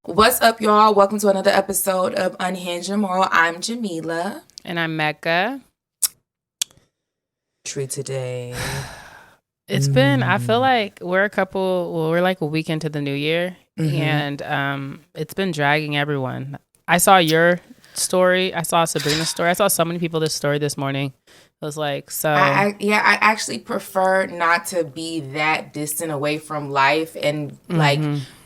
What's up, y'all? Welcome to another episode of Unhinged Immoral. I'm Jamila. And I'm Mecca. Treat today. I feel like we're like a week into the new year, and it's been dragging everyone. I saw your story. I saw Sabrina's story. I saw so many people this story this morning. It was like, so. I actually prefer not to be that distant away from life and like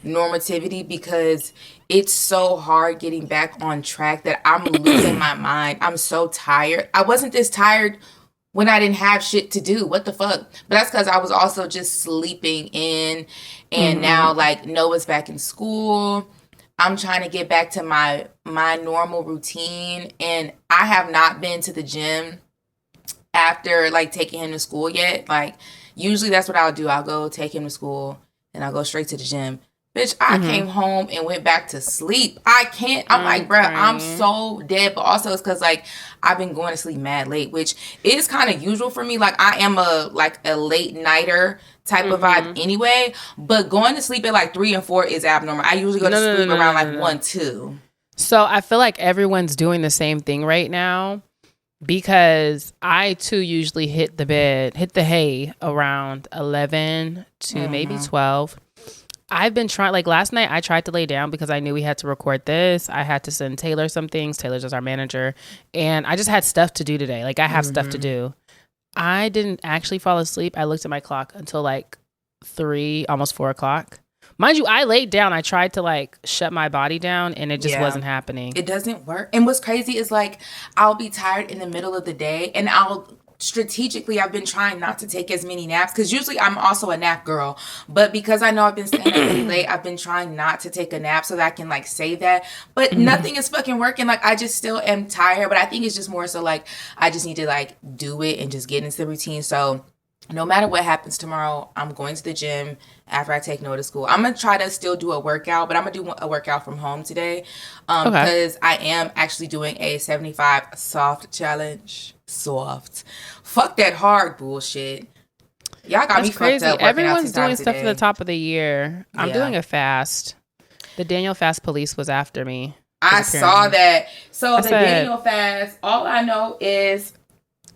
normativity because it's so hard getting back on track that I'm losing my mind. I'm so tired. I wasn't this tired when I didn't have shit to do. What the fuck? But that's because I was also just sleeping in. And now, like, Noah's back in school. I'm trying to get back to my normal routine. And I have not been to the gym after, like, taking him to school yet. Like, usually that's what I'll do. I'll go take him to school, and I'll go straight to the gym. Bitch, I came home and went back to sleep. I can't. I'm like, bruh, I'm so dead. But also it's because, like, I've been going to sleep mad late, which is kind of usual for me. Like, I am a late nighter type of vibe anyway. But going to sleep at, like, 3 and 4 is abnormal. I usually go to sleep around, like, 1, 2. So I feel like everyone's doing the same thing right now because I, too, usually hit the hay around 11 to maybe 12. I've been trying, like last night I tried to lay down because I knew we had to record this. I had to send Taylor some things. Taylor's just our manager. And I just had stuff to do today. Like I have stuff to do. I didn't actually fall asleep. I looked at my clock until like 3, almost 4 o'clock. Mind you, I laid down. I tried to like shut my body down and it just wasn't happening. It doesn't work. And what's crazy is like I'll be tired in the middle of the day and I've been trying not to take as many naps because usually I'm also a nap girl, but because I know I've been staying up really late, I've been trying not to take a nap so that I can like save that, but nothing is fucking working. Like I just still am tired, but I think it's just more so like I just need to like do it and just get into the routine. So no matter what happens tomorrow, I'm going to the gym after I take Noah to school. I'm going to try to still do a workout, but I'm going to do a workout from home today because I am actually doing a 75 soft challenge. Soft. Fuck that hard bullshit. Y'all got me crazy. fucked up. Everyone's doing stuff at the top of the year. I'm doing a fast. The Daniel Fast police was after me. I saw that. So the Daniel Fast, all I know is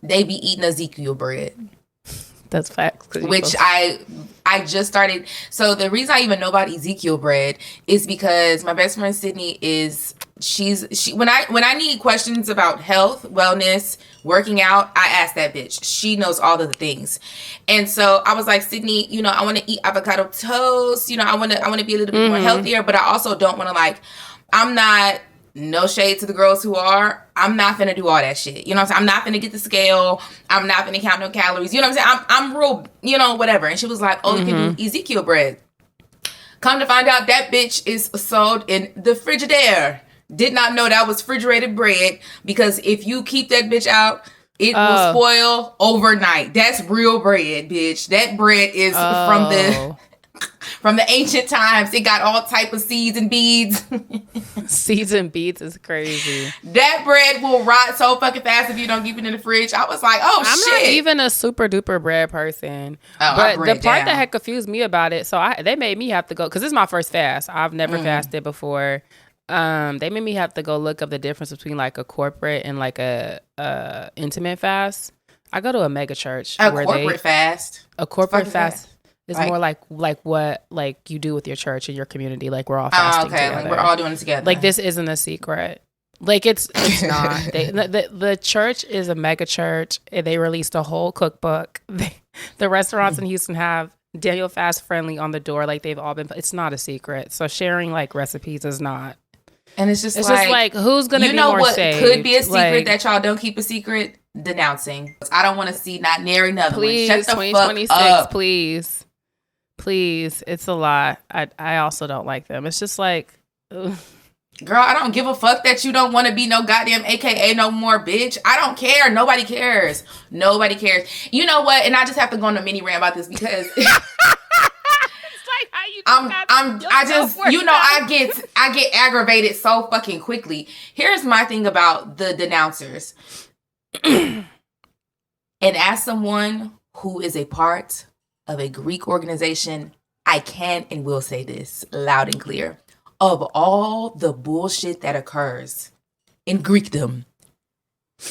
they be eating Ezekiel bread. That's facts. Which I just started. So the reason I even know about Ezekiel bread is because my best friend Sydney when I need questions about health, wellness, working out, I ask that bitch. She knows all of the things. And so I was like, Sydney, I want to eat avocado toast. I want to be a little bit more healthier, but I also don't want to I'm not, no shade to the girls who are. I'm not finna do all that shit. You know what I'm saying? I'm not finna get the scale. I'm not finna count no calories. You know what I'm saying? I'm real, whatever. And she was like, oh, you can do Ezekiel bread. Come to find out that bitch is sold in the Frigidaire. Did not know that was refrigerated bread because if you keep that bitch out, it will spoil overnight. That's real bread, bitch. That bread is from the ancient times. It got all type of seeds and beads. Seeds and beads is crazy. That bread will rot so fucking fast if you don't keep it in the fridge. I was like, oh, I'm shit. not even a super duper bread person. But the part that had confused me about it, so they made me have to go, because this is my first fast. I've never fasted before. They made me have to go look up the difference between like a corporate and like a intimate fast. I go to a mega church. A corporate fast is more like what like you do with your church and your community. Like we're all fasting together. Like we're all doing it together. Like this isn't a secret. Like it's not. The church is a mega church. And they released a whole cookbook. The restaurants in Houston have Daniel Fast friendly on the door. Like they've all been. It's not a secret. So sharing like recipes is not. And it's just like who's gonna be more saved? Could be a secret that y'all don't keep a secret. Denouncing. I don't want to see not nary another please, one. Shut the 2026, fuck up. Please, it's a lot. I also don't like them. It's just like, ugh. Girl, I don't give a fuck that you don't want to be no goddamn AKA no more, bitch. I don't care. Nobody cares. Nobody cares. You know what? And I just have to go on a mini rant about this because it's like how you I get aggravated so fucking quickly. Here's my thing about the denouncers. And as someone who is a part of a Greek organization, I can and will say this loud and clear. of all the bullshit that occurs in Greekdom,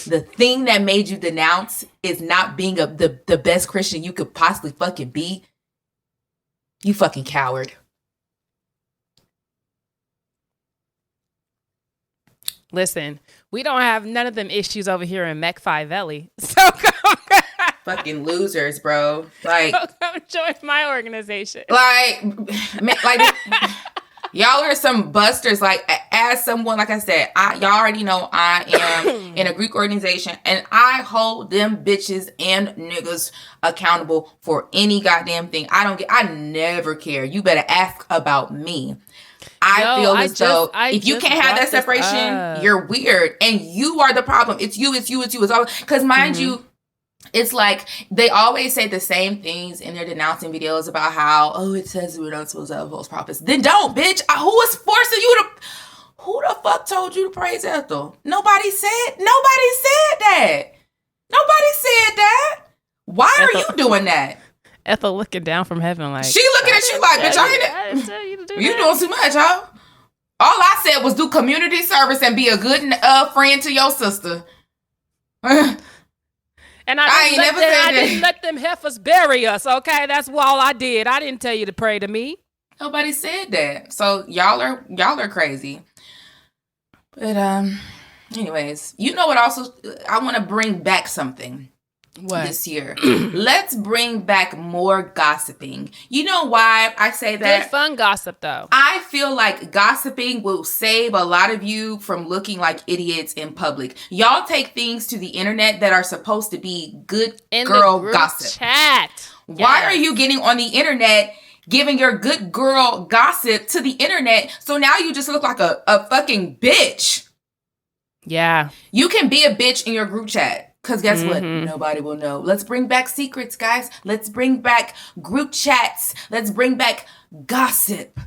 the thing that made you denounce is not being the best Christian you could possibly fucking be. You fucking coward. Listen, we don't have none of them issues over here in Mech 5 Valley. So fucking losers, bro. Like, so come join my organization. Like y'all are some busters. Like, as someone, like I said, y'all already know I am in a Greek organization, and I hold them bitches and niggas accountable for any goddamn thing. I never care. You better ask about me. I feel as though if you can't have that separation, you're weird, and you are the problem. It's you. It's all because, mind you, it's like they always say the same things in their denouncing videos about how, oh, it says we're not supposed to have false prophets. Then don't, bitch. Who was forcing you to? Who the fuck told you to praise Ethel? Nobody said that. Nobody said that. Why are you doing that? Ethel looking down from heaven like... She looking at you like, bitch, I didn't tell you to do that. You doing too much, huh? All I said was do community service and be a good friend to your sister. And I didn't let them heifers bury us, okay? That's all I did. I didn't tell you to pray to me. Nobody said that. So y'all are crazy. But anyways, you know what also I want to bring back something. What? This year. Let's bring back more gossiping. You know why I say that? Good fun gossip, though. I feel like gossiping will save a lot of you from looking like idiots in public. Y'all take things to the internet that are supposed to be good girl gossip. Chat. Why are you getting on the internet giving your good girl gossip to the internet? So now you just look like a fucking bitch. Yeah. You can be a bitch in your group chat. Because guess what? Nobody will know. Let's bring back secrets, guys. Let's bring back group chats. Let's bring back gossip.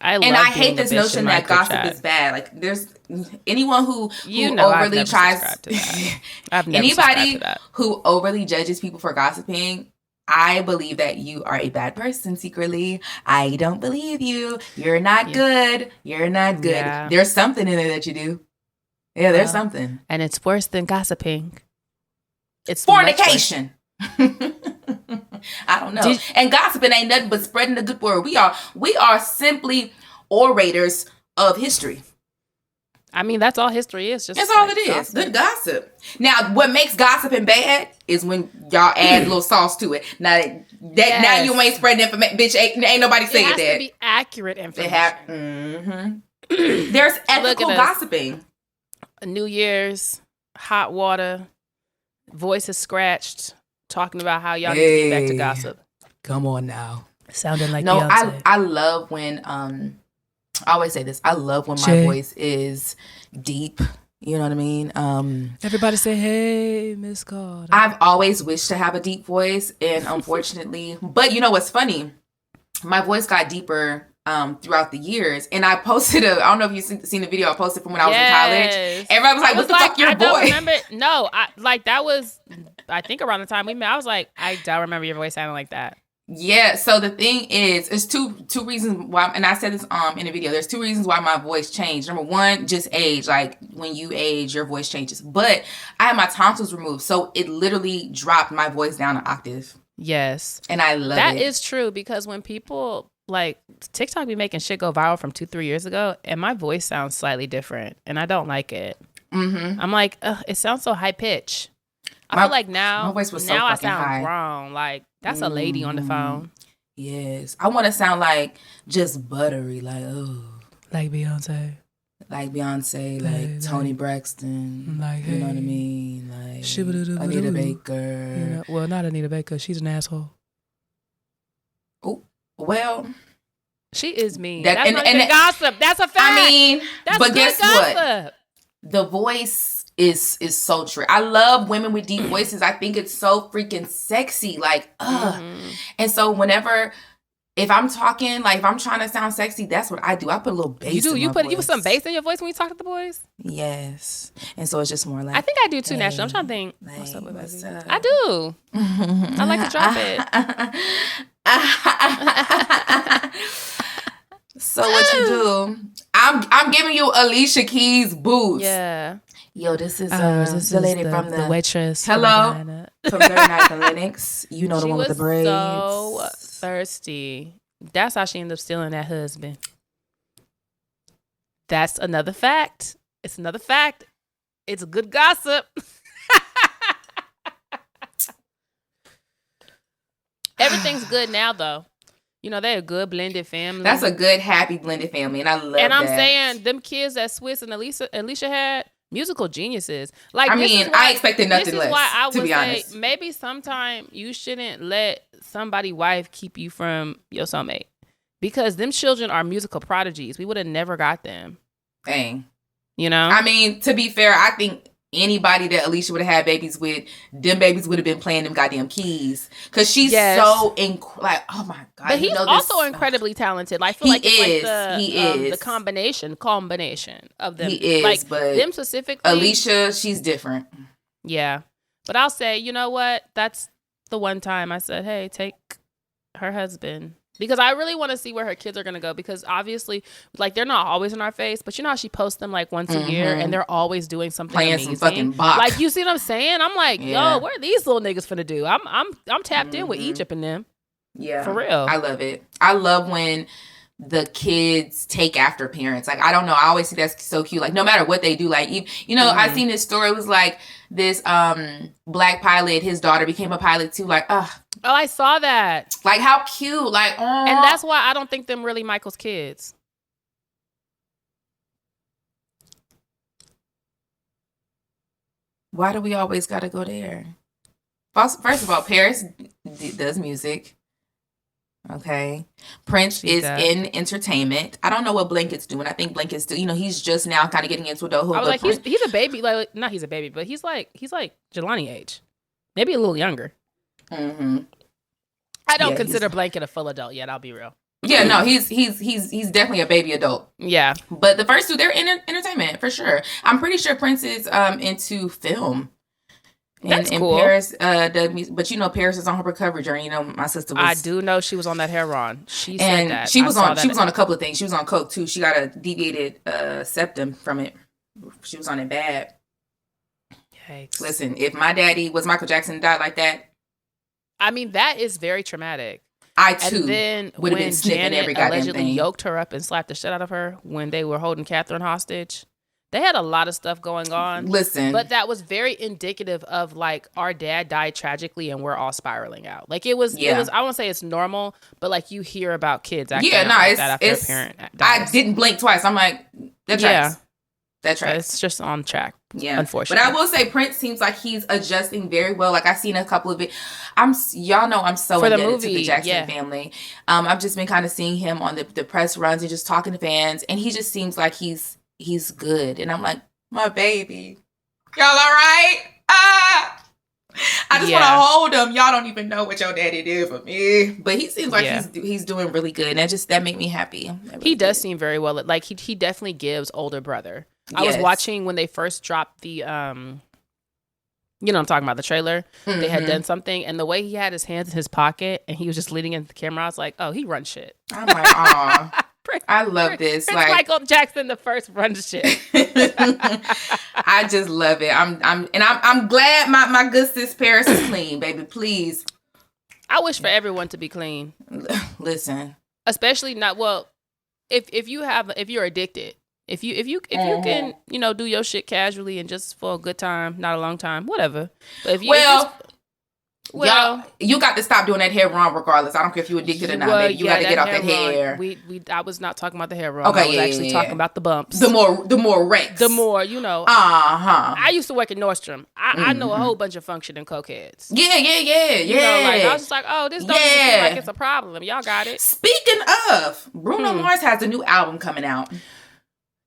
I hate this notion that gossip is bad. Like, there's anyone who overly tries... I've never anybody to that. Who overly judges people for gossiping, I believe that you are a bad person secretly. I don't believe you. You're not good. You're not good. Yeah. There's something in there that you do. Yeah, there's something. And it's worse than gossiping. It's fornication. I don't know. And gossiping ain't nothing but spreading the good word. We are simply orators of history. I mean, that's all history is. Just that's all it is. Gossip. Good gossip. Now, what makes gossiping bad is when y'all add a little sauce to it. Now now you ain't spreading information. Bitch, ain't nobody saying that. It has to be accurate information. There's ethical gossiping. New Year's, hot water. Voices scratched, talking about how y'all need to get back to gossip. Come on now. Sounding like no, Beyonce. I love when I always say this. I love when my voice is deep. You know what I mean? Everybody say, hey, Miss Carter. I've always wished to have a deep voice, and unfortunately, but you know what's funny? My voice got deeper throughout the years, and I posted I don't know if you've seen the video I posted from when I was in college. Everybody was like, what the fuck your voice? I don't remember. No, that was, I think around the time we met, I was like, I don't remember your voice sounding like that. Yeah, so the thing is, it's two reasons why, and I said this in the video, there's two reasons why my voice changed. Number one, just age. Like, when you age, your voice changes. But I had my tonsils removed, so it literally dropped my voice down an octave. Yes. And I love it. That is true, because when people... Like, TikTok be making shit go viral from 2-3 years ago, and my voice sounds slightly different, and I don't like it. I'm like, it sounds so high pitch. I feel like now, my voice was so now I fucking sound high. wrong. Like, that's a lady on the phone. Yes, I want to sound like just buttery, like like Beyonce, like Toni Braxton, like, you know what I mean, like Anita Baker. You know, well, not Anita Baker. She's an asshole. Oh. Well, she is mean. That's not good gossip. That's a fact. I mean, that's but guess gossip. What? The voice is sultry. I love women with deep voices. I think it's so freaking sexy. Like, And so whenever, if I'm talking, like if I'm trying to sound sexy, that's what I do. I put a little bass. You put some bass in your voice when you talk to the boys. Yes, and so it's just more like. I think I do too, hey, naturally. I'm trying to think. What's up with baby? I do. I like to drop it. So what you do? I'm giving you Alicia Keys boots. Yeah. Yo, this is this the is lady from the waitress. Hello from 39th and Lennox. You know the She one with the was braids. so thirsty. That's how she ended up stealing that husband. That's another fact. It's another fact. It's good gossip. Everything's good now, though. You know, they're a good blended family. That's a good, happy blended family, and I love that. And I'm saying, them kids that Swiss and Alicia had, musical geniuses. Like, I mean, I expected nothing less. This is why I would say maybe sometime you shouldn't let somebody's wife keep you from your soulmate. Because them children are musical prodigies. We would have never got them. Dang. You know? I mean, to be fair, I think anybody that Alicia would have had babies with, them babies would have been playing them goddamn keys. Because she's so, like, oh my God. But he's also incredibly talented. Like, I feel like it's like the combination of them. He is, like, but them specifically. Alicia, she's different. Yeah. But I'll say, you know what? That's the one time I said, hey, take her husband. Because I really want to see where her kids are going to go. Because obviously, like, they're not always in our face. But you know how she posts them, like, once a year? And they're always doing something playing amazing. Some fucking Bach. Like, you see what I'm saying? I'm like, yo, what are these little niggas finna do? I'm tapped in with Egypt and them. Yeah. For real. I love it. I love when the kids take after parents. Like, I don't know. I always see that's so cute. Like, no matter what they do, like, you know, I seen this story. It was like this black pilot, his daughter became a pilot too. Like, oh, I saw that. Like, how cute. Like, oh. And that's why I don't think them really Michael's kids. Why do we always got to go there? First of all, Paris does music. Okay. Prince is in entertainment. I don't know what Blanket's doing. I think Blanket's still, you know, he's just now kind of getting into adulthood. I was like, he's a baby. Like, not he's a baby, but he's like Jelani age. Maybe a little younger. Mm-hmm. I don't consider Blanket a full adult yet. I'll be real. Yeah, no, he's definitely a baby adult. Yeah. But the first two, they're in entertainment for sure. I'm pretty sure Prince is into film. That's cool. Paris does music, but you know, Paris is on her recovery journey. You know, my sister was. I do know she was on that hair run. She said that she was on a couple of things. She was on coke too. She got a deviated septum from it. She was on it bad. Yikes. Listen, if my daddy was Michael Jackson and died like that, I mean, that is very traumatic. I too and then would have been sniffing Janet every goddamn allegedly thing. Yoked her up and slapped the shit out of her when they were holding Catherine hostage. They had a lot of stuff going on. Listen. But that was very indicative of, like, our dad died tragically and we're all spiraling out. Like, it was I won't say it's normal, but, like, you hear about kids acting out like that after a parent dies. I didn't blink twice. I'm like, that tracks. Yeah. That tracks. It's just on track. Yeah. Unfortunately. But I will say Prince seems like he's adjusting very well. Like, I've seen a couple of it. Y'all know I'm so indebted to the Jackson family. I've just been kind of seeing him on the press runs and just talking to fans. And he just seems like he's good. And I'm like, my baby. Y'all all right? I just want to hold him. Y'all don't even know what your daddy did for me. But he seems like he's doing really good. And that made me happy. He does seem very well. Like, he definitely gives older brother. I was watching when they first dropped the, you know what I'm talking about, the trailer. Mm-hmm. They had done something. And the way he had his hands in his pocket and he was just leaning into the camera, I was like, oh, he runs shit. I'm like, aw. I love this. Like Michael Jackson, the first run shit. I just love it. I'm glad my good sis Paris is clean, baby. Please. I wish for everyone to be clean. Listen, especially not if you're addicted. If you can, you know, do your shit casually and just for a good time, not a long time, whatever. But if you y'all, you got to stop doing that hair run regardless. I don't care if you're addicted or not, baby. You got to get off that hair. I was not talking about the hair run. Okay, I was actually talking about the bumps. The more wrecks. The more, you know. I used to work at Nordstrom. I know a whole bunch of functioning cokeheads. Yeah. You know, like, I was just like, oh, this don't even seem like it's a problem. Y'all got it. Speaking of, Bruno Mars has a new album coming out.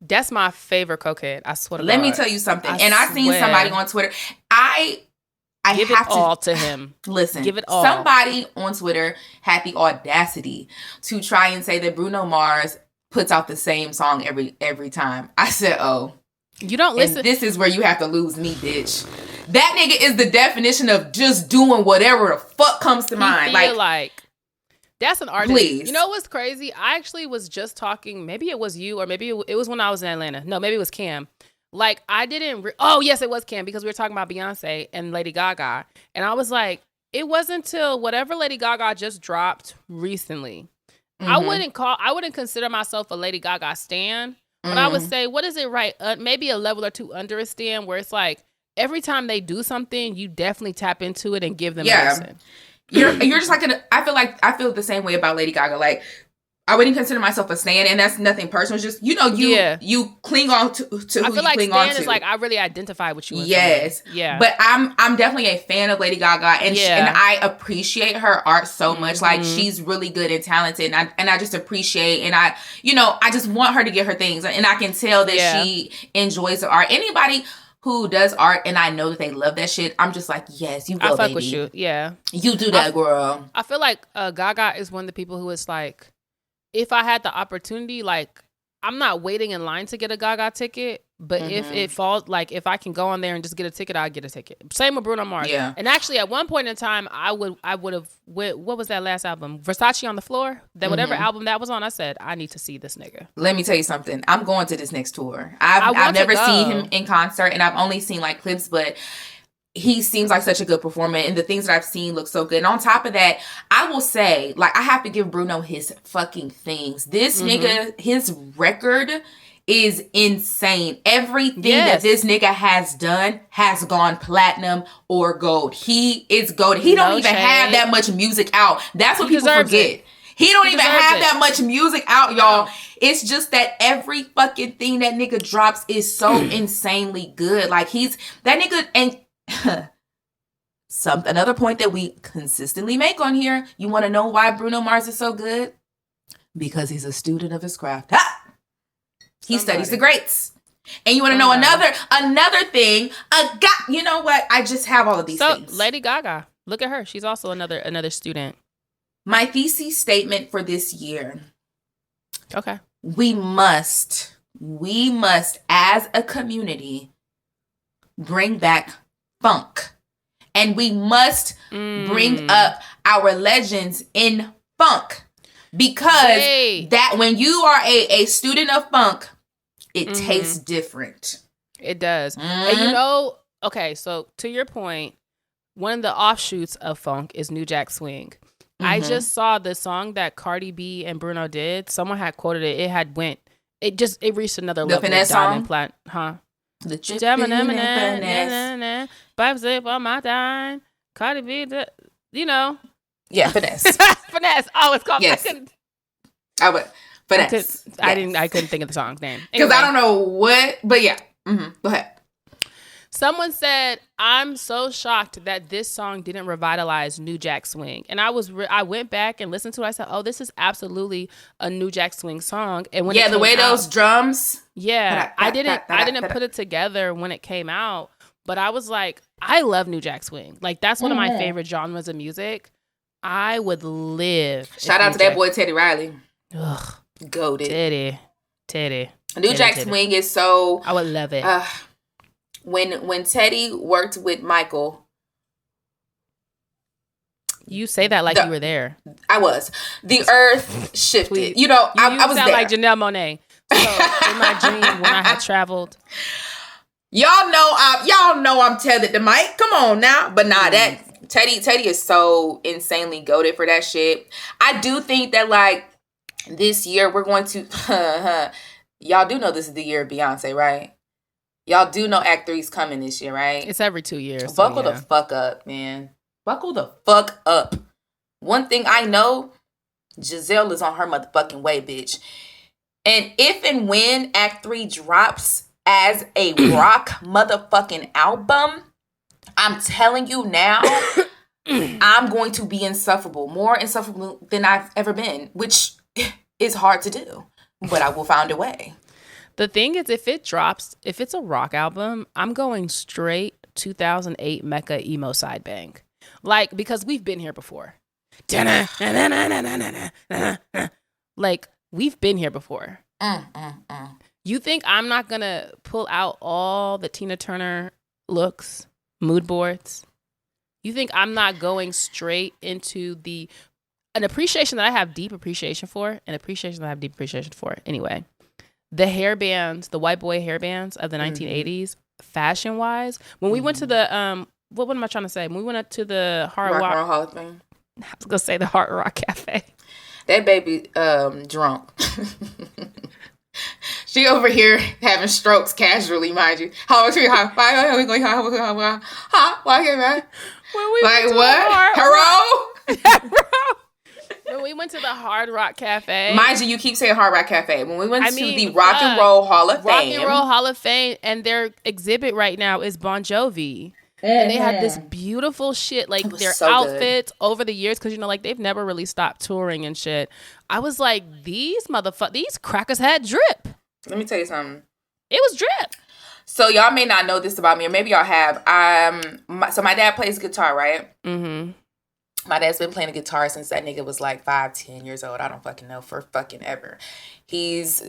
That's my favorite cokehead. I swear to God. Let me tell you something. I seen somebody on Twitter. I give it all to him. Listen, give it all. Somebody on Twitter had the audacity to try and say that Bruno Mars puts out the same song every time. I said, oh. You don't listen. And this is where you have to lose me, bitch. That nigga is the definition of just doing whatever the fuck comes to mind. Like That's an artist. Please. You know what's crazy? I actually was just talking, maybe it was you or maybe it was when I was in Atlanta. No, maybe it was Cam. Like, I didn't, oh, yes, it was Cam, because we were talking about Beyonce and Lady Gaga. And I was like, it wasn't until whatever Lady Gaga just dropped recently. I wouldn't consider myself a Lady Gaga stan, but I would say, what is it right? Maybe a level or two under a stan, where it's like, every time they do something, you definitely tap into it and give them a listen. You're just like, I feel the same way about Lady Gaga. Like, I wouldn't consider myself a stan, and that's nothing personal. It's just, you cling on to who you cling on to. I feel like stan is like, I really identify with you. Yes. Yeah. But I'm definitely a fan of Lady Gaga, and I appreciate her art so much. Like, she's really good and talented, and I just appreciate, and I just want her to get her things, and I can tell that she enjoys the art. Anybody who does art and I know that they love that shit, I'm just like, yes, you go, baby. I fuck with you. Yeah. You do that, girl. I feel like Gaga is one of the people who is like, if I had the opportunity, like, I'm not waiting in line to get a Gaga ticket, but if it falls, like, if I can go on there and just get a ticket, I'll get a ticket. Same with Bruno Mars. Yeah. And actually, at one point in time, I would have, what was that last album? Versace on the Floor? That whatever album that was on, I said, I need to see this nigga. Let me tell you something. I'm going to this next tour. I've never seen him in concert, and I've only seen, like, clips, but he seems like such a good performer, and the things that I've seen look so good. And on top of that, I will say, like, I have to give Bruno his fucking things. This nigga, his record is insane. Everything that this nigga has done has gone platinum or gold. He is gold. He don't even have that much music out. That's what people forget. He don't even have that much music out, y'all. It's just that every fucking thing that nigga drops is so insanely good. Like, that nigga, and another point that we consistently make on here. You want to know why Bruno Mars is so good? Because he's a student of his craft. Ha! He studies the greats. And you want to know another thing? You know what? I just have all of these things. Lady Gaga, look at her. She's also another student. My thesis statement for this year. Okay. We must, as a community, bring back funk. And we must bring up our legends in funk. Because that when you are a student of funk, it tastes different. It does. And okay, so to your point, one of the offshoots of funk is New Jack Swing. I just saw the song that Cardi B and Bruno did. Someone had quoted it. It reached another level. The finesse song? The Bible say for my time. Cardi B, Yeah, finesse. Finesse. Oh, it's called. Yes. Finesse. I couldn't think of the song's name because I don't know what. But yeah, go ahead. Someone said, "I'm so shocked that this song didn't revitalize New Jack Swing." And I went back and listened to it. I said, "Oh, this is absolutely a New Jack Swing song." And when the way those drums. Yeah, I didn't put it together when it came out, but I was like, I love New Jack Swing. Like, that's one of my favorite genres of music. I would live. Shout out to that boy Teddy Riley. Ugh, goated. Teddy. New Jack Swing is so. I would love it. When Teddy worked with Michael. You say that like you were there. I was. The earth shifted. I was sound there. like Janelle Monáe. So in my dream when I had traveled. Y'all know I'm tethered to Mike. Come on now. But that Teddy is so insanely goated for that shit. I do think that, like, this year we're going to y'all do know this is the year of Beyonce, right? Y'all do know Act 3's coming this year, right? It's every 2 years. Buckle the fuck up, man. Buckle the fuck up. One thing I know, Giselle is on her motherfucking way, bitch. And if and when Act 3 drops as a rock motherfucking album, I'm telling you now, I'm going to be insufferable. More insufferable than I've ever been, which is hard to do. But I will find a way. The thing is, if it's a rock album, I'm going straight 2008 Mecca emo side bang. Like, because we've been here before. Like, we've been here before. You think I'm not going to pull out all the Tina Turner looks, mood boards? You think I'm not going straight into an appreciation that I have deep appreciation for, Anyway, the hairbands, the white boy hairbands of the 1980s, fashion wise, when we went to the what am I trying to say? When we went up to the Rock and Roll Hall of Fame. I was gonna say the Hard Rock Cafe. That baby drunk. She over here having strokes casually, mind you. Why like what? Hello? When we went to the Hard Rock Cafe. Mind you keep saying Hard Rock Cafe. When we went to the Rock and Roll Hall of Fame. Rock and Roll Hall of Fame, and their exhibit right now is Bon Jovi. And they had this beautiful shit, like their outfits over the years, because, you know, like they've never really stopped touring and shit. I was like, these crackers had drip. Let me tell you something. It was drip. So y'all may not know this about me, or maybe y'all have. So my dad plays guitar, right? Mm-hmm. My dad's been playing the guitar since that nigga was like 5-10 years old. I don't fucking know, for fucking ever. He's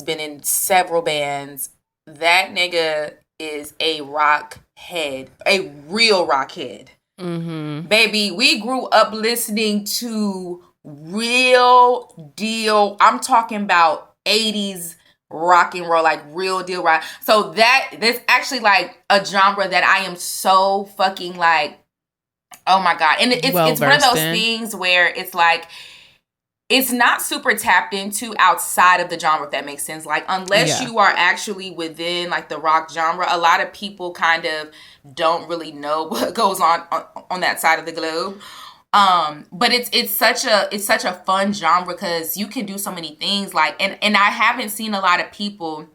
been in several bands. That nigga is a rock head, a real rock head. Mm-hmm. Baby, we grew up listening to real deal. I'm talking about 80s rock and roll, like real deal rock. So that's actually like a genre that I am so fucking like, oh my God. And it's one of those things where it's like, it's not super tapped into outside of the genre, if that makes sense. Like, unless you are actually within like the rock genre, a lot of people kind of don't really know what goes on that side of the globe. But it's such a fun genre because you can do so many things. Like, and I haven't seen a lot of people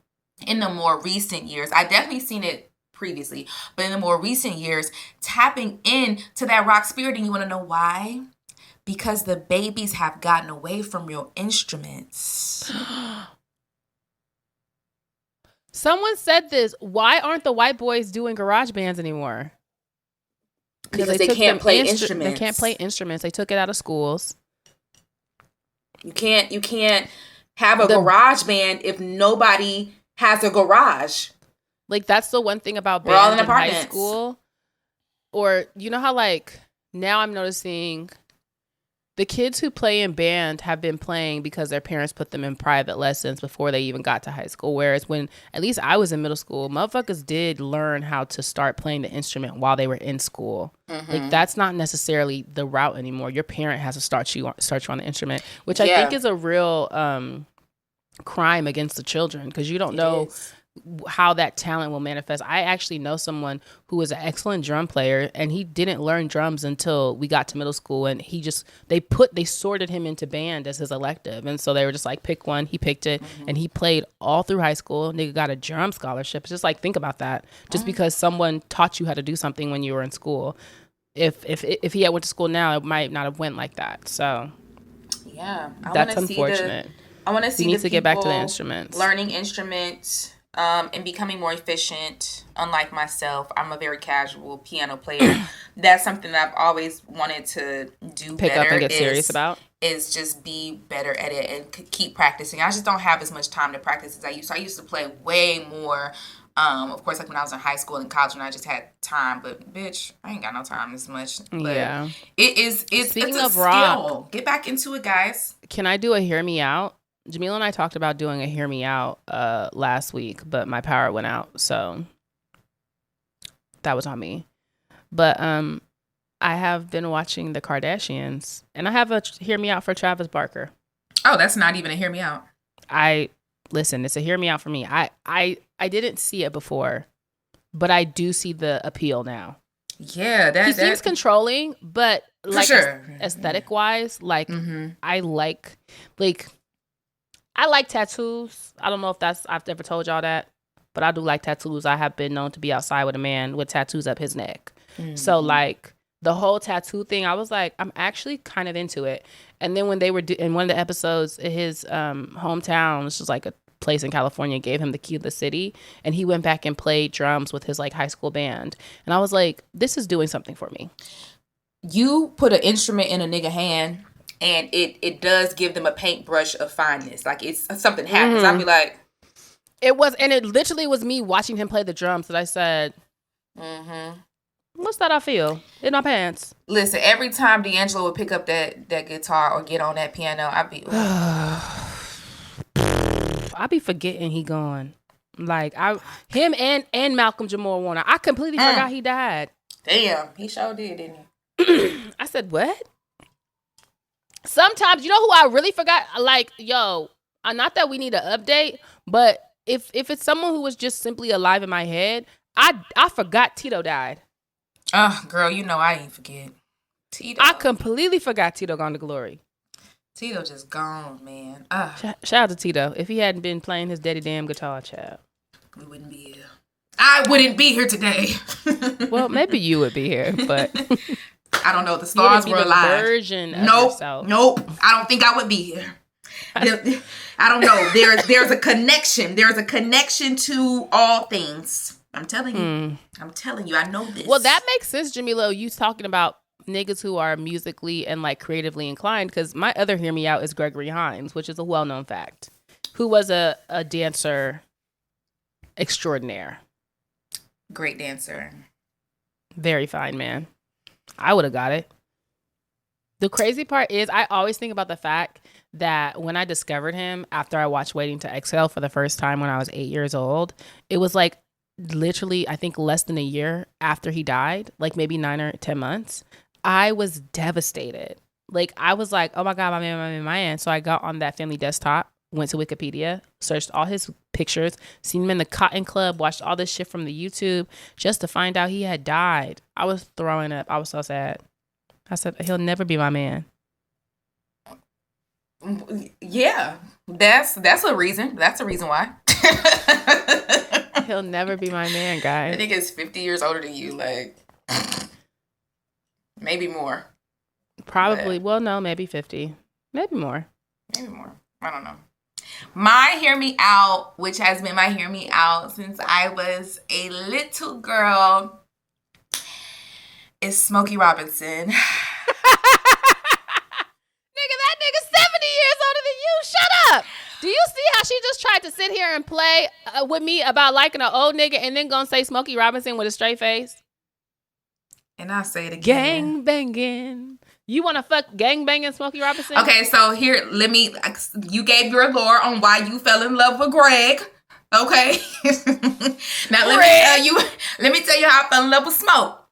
in the more recent years. I definitely seen it previously, but in the more recent years, tapping into that rock spirit. And you want to know why? Because the babies have gotten away from real instruments. Someone said this. Why aren't the white boys doing garage bands anymore? Because they can't play instruments. They can't play instruments. They took it out of schools. You can't have a garage band if nobody has a garage. Like, that's the one thing about bands in high school. Or, you know how, like, now I'm noticing the kids who play in band have been playing because their parents put them in private lessons before they even got to high school. Whereas when, at least I was in middle school, motherfuckers did learn how to start playing the instrument while they were in school. Mm-hmm. Like, that's not necessarily the route anymore. Your parent has to start you on the instrument, which I think is a real crime against the children, because you don't know how that talent will manifest. I actually know someone who is an excellent drum player, and he didn't learn drums until we got to middle school, and they sorted him into band as his elective, and so they were just like, pick one. He picked it, and he played all through high school. Nigga got a drum scholarship. It's just like, think about that. Just because someone taught you how to do something when you were in school, if he had went to school now, it might not have went like that. So yeah, that's unfortunate. I want to see. We need to get back to the instruments, learning instruments. And becoming more efficient. Unlike myself, I'm a very casual piano player. That's something that I've always wanted to do. Pick up and get serious about. Is just be better at it and keep practicing. I just don't have as much time to practice as I used to. I used to play way more. Of course, like when I was in high school and college, when I just had time. But bitch, I ain't got no time this much. But yeah, it's Speaking a of rock, skill. Get back into it, guys. Can I do a hear me out? Jamila and I talked about doing a hear me out last week, but my power went out, so that was on me. But I have been watching the Kardashians, and I have a hear me out for Travis Barker. Oh, that's not even a hear me out. Listen, it's a hear me out for me. I didn't see it before, but I do see the appeal now. Yeah, he seems controlling, but like sure. Aesthetic wise, like I like tattoos. I don't know if I've ever told y'all that, but I do like tattoos. I have been known to be outside with a man with tattoos up his neck. Mm-hmm. So like the whole tattoo thing, I was like, I'm actually kind of into it. And then when they were in one of the episodes, his hometown, which is like a place in California, gave him the key to the city, and he went back and played drums with his like high school band. And I was like, this is doing something for me. You put an instrument in a nigga hand, and it does give them a paintbrush of fineness. Like, it's something happens. I'd be like, it literally was me watching him play the drums that I said, What's that I feel in my pants? Listen, every time D'Angelo would pick up that guitar or get on that piano, I'd be. I be forgetting he gone. Like him and Malcolm Jamal Warner. I completely forgot he died. Damn, he sure did, didn't he? I said what? Sometimes you know who I really forgot. Like not that we need an update, but if it's someone who was just simply alive in my head, I forgot Tito died. Girl, you know I ain't forget. Tito. I completely forgot Tito gone to glory. Tito just gone, man. Shout out to Tito. If he hadn't been playing his daddy damn guitar, child, we wouldn't be here. I wouldn't be here today. Well, maybe you would be here, but I don't know. The stars were alive. Version of yourself. Nope. I don't think I would be here. I don't know. There's a connection. There's a connection to all things. I'm telling you. I'm telling you. I know this. Well, that makes sense, Jamila. You talking about niggas who are musically and like creatively inclined, because my other hear me out is Gregory Hines, which is a well-known fact, who was a dancer extraordinaire. Great dancer. Very fine man. I would have got it. The crazy part is I always think about the fact that when I discovered him after I watched Waiting to Exhale for the first time when I was 8 years old, it was like literally, I think less than a year after he died, like maybe 9 or 10 months. I was devastated. Like, I was like, oh my God, my man. So I got on that family desktop, went to Wikipedia, searched all his pictures, seen him in the Cotton Club, watched all this shit from the YouTube just to find out he had died. I was throwing up. I was so sad. I said, he'll never be my man. Yeah, that's a reason. That's a reason why. He'll never be my man, guys. I think it's 50 years older than you, like maybe more. Probably. Well, no, maybe 50. Maybe more. Maybe more. I don't know. My Hear Me Out, which has been my Hear Me Out since I was a little girl, is Smokey Robinson. That nigga's 70 years older than you. Shut up. Do you see how she just tried to sit here and play with me about liking an old nigga and then gonna say Smokey Robinson with a straight face? And I'll say it again. Gang banging. You want to fuck gang banging Smokey Robinson? Okay, so here, you gave your lore on why you fell in love with Greg. Okay. Now let me tell you how I fell in love with Smoke.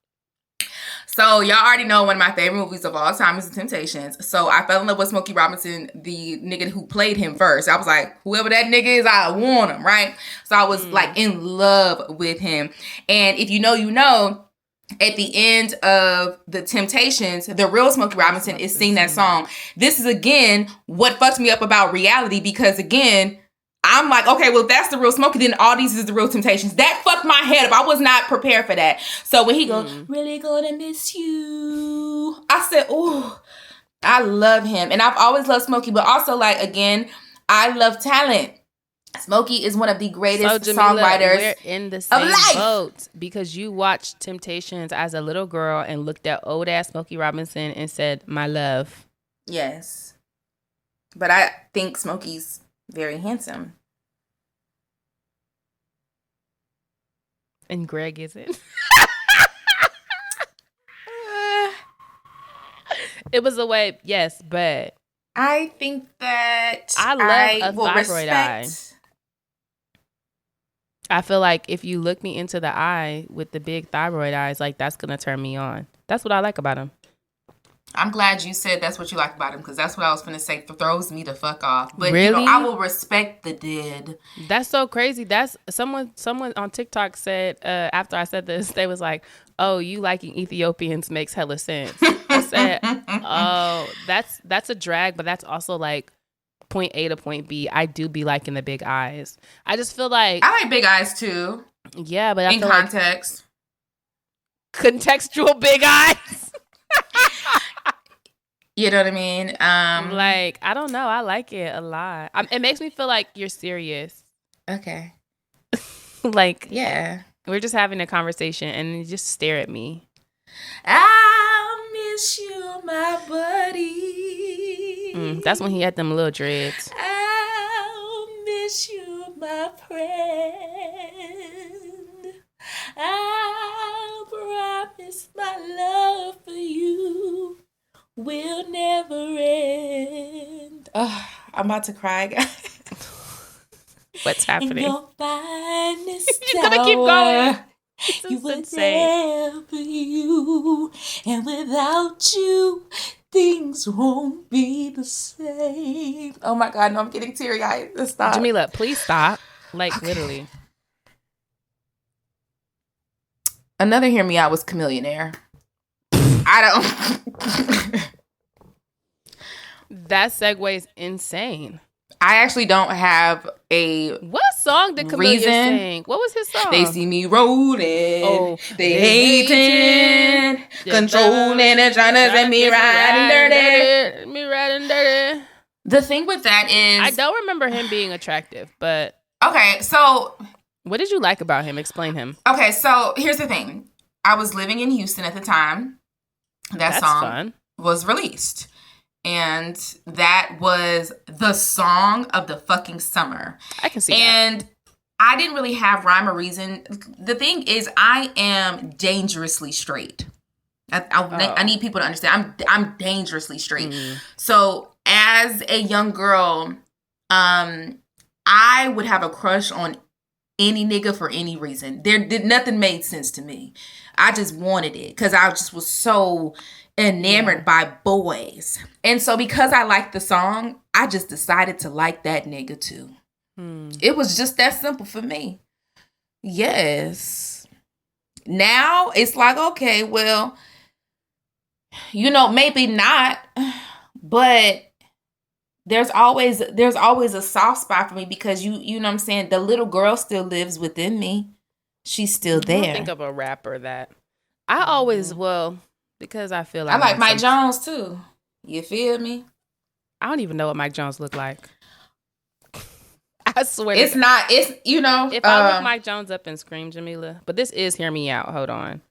So y'all already know one of my favorite movies of all time is The Temptations. So I fell in love with Smokey Robinson, the nigga who played him first. I was like, whoever that nigga is, I want him, right? So I was like in love with him. And if you know, at the end of The Temptations, the real Smokey Robinson is singing that song. This is, again, what fucks me up about reality, because, again, I'm like, okay, well, if that's the real Smokey, then all these is the real Temptations. That fucked my head up. I was not prepared for that. So when he goes, really gonna miss you, I said, ooh, I love him. And I've always loved Smokey, but also, like, again, I love talent. Smokey is one of the greatest songwriters we're in the same boat, because you watched Temptations as a little girl and looked at old ass Smokey Robinson and said, my love. Yes. But I think Smokey's very handsome. And Greg isn't. It was a way, yes, but I think that I love a thyroid eye. I feel like if you look me into the eye with the big thyroid eyes, like, that's going to turn me on. That's what I like about him. I'm glad you said that's what you like about him, because that's what I was going to say. Throws me the fuck off. But, really? I will respect the dead. That's so crazy. That's someone on TikTok said, after I said this, they was like, oh, you liking Ethiopians makes hella sense. I said, oh, that's a drag, but that's also like point A to point B. I do be liking the big eyes. I just feel like I like big eyes too. Yeah, but I in feel context, like contextual big eyes. You know what I mean? Like, I don't know. I like it a lot. It makes me feel like you're serious. Okay. Like, yeah, we're just having a conversation and you just stare at me. I miss you, my buddy. That's when he had them little dreads. I'll miss you, my friend. I promise I'm about to cry, guys. What's happening? In your finest He's gonna keep going. You were there for you, and without you, things won't be the same. Oh my God, no, I'm getting teary-eyed. Stop. Jamila, please stop. Like, literally. Another Hear Me Out was Chameleonaire. I don't... That segue is insane. I actually don't have a... What song did Chameleon sing? What was his song? They see me rolling. Oh, they hating. Controlling and trying to set me riding dirty. Me riding dirty. The thing with that is... I don't remember him being attractive, but... Okay, so... What did you like about him? Explain him. Okay, so here's the thing. I was living in Houston at the time. That's song was released. And that was the song of the fucking summer. I can see and that. And I didn't really have rhyme or reason. The thing is, I am dangerously straight. I need people to understand. I'm dangerously straight. Mm. So as a young girl, I would have a crush on any nigga for any reason. Nothing made sense to me. I just wanted it because I just was so enamored by boys. And so because I liked the song, I just decided to like that nigga too. It was just that simple for me. Yes. Now it's like, okay, well, maybe not, but there's always a soft spot for me because you know what I'm saying? The little girl still lives within me. She's still there. I think of a rapper that I always because I feel like I like Mike Jones too. You feel me? I don't even know what Mike Jones looked like. I swear it's not. It's If I look Mike Jones up and scream, Jamila, but this is Hear Me Out. Hold on.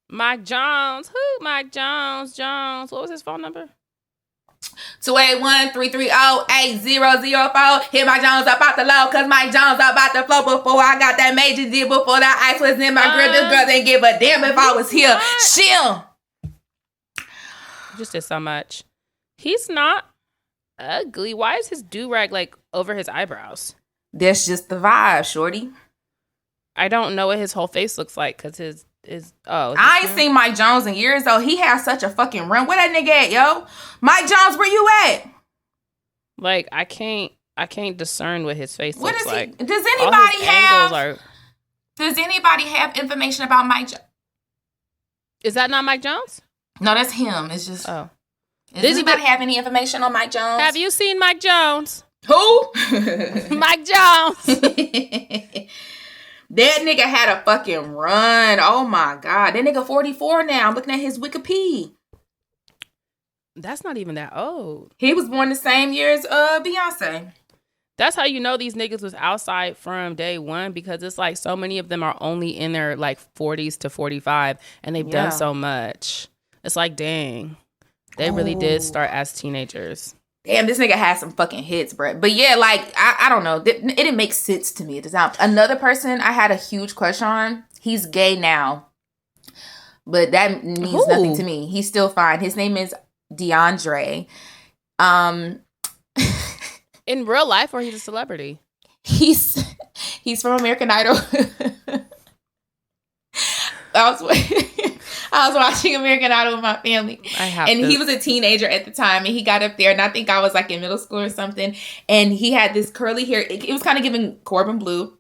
Mike Jones. Who? Mike Jones. Jones. What was his phone number? 281-330-8004. Hit Mike Jones about the low, cause Mike Jones about the flow before I got that major deal, before that ice was in my grill. This girl didn't give a damn if I was here. Chill. Just did so much. He's not ugly. Why is his do-rag like over his eyebrows? That's just the vibe, shorty. I don't know what his whole face looks like because his I ain't seen Mike Jones in years though. He has such a fucking run. Where that nigga at, yo? Mike Jones, where you at? Like I can't discern what his face what looks like. Does anybody have information about Mike Jones? Is that not Mike Jones? No, that's him. It's just Does anybody have any information on Mike Jones? Have you seen Mike Jones? Who? Mike Jones. That nigga had a fucking run. Oh my God. That nigga 44 now. I'm looking at his Wikipedia. That's not even that old. He was born the same year as Beyonce. That's how you know these niggas was outside from day one, because it's like so many of them are only in their like 40s to 45 and they've done so much. It's like, dang. They really did start as teenagers. Damn, this nigga had some fucking hits, bro. But yeah, like, I don't know. It didn't make sense to me at the time. Another person I had a huge crush on, he's gay now. But that means nothing to me. He's still fine. His name is DeAndre. In real life, or he's a celebrity? He's from American Idol. I was watching American Idol with my family. He was a teenager at the time, and he got up there, and I think I was like in middle school or something, and he had this curly hair. It was kind of giving Corbin Blue.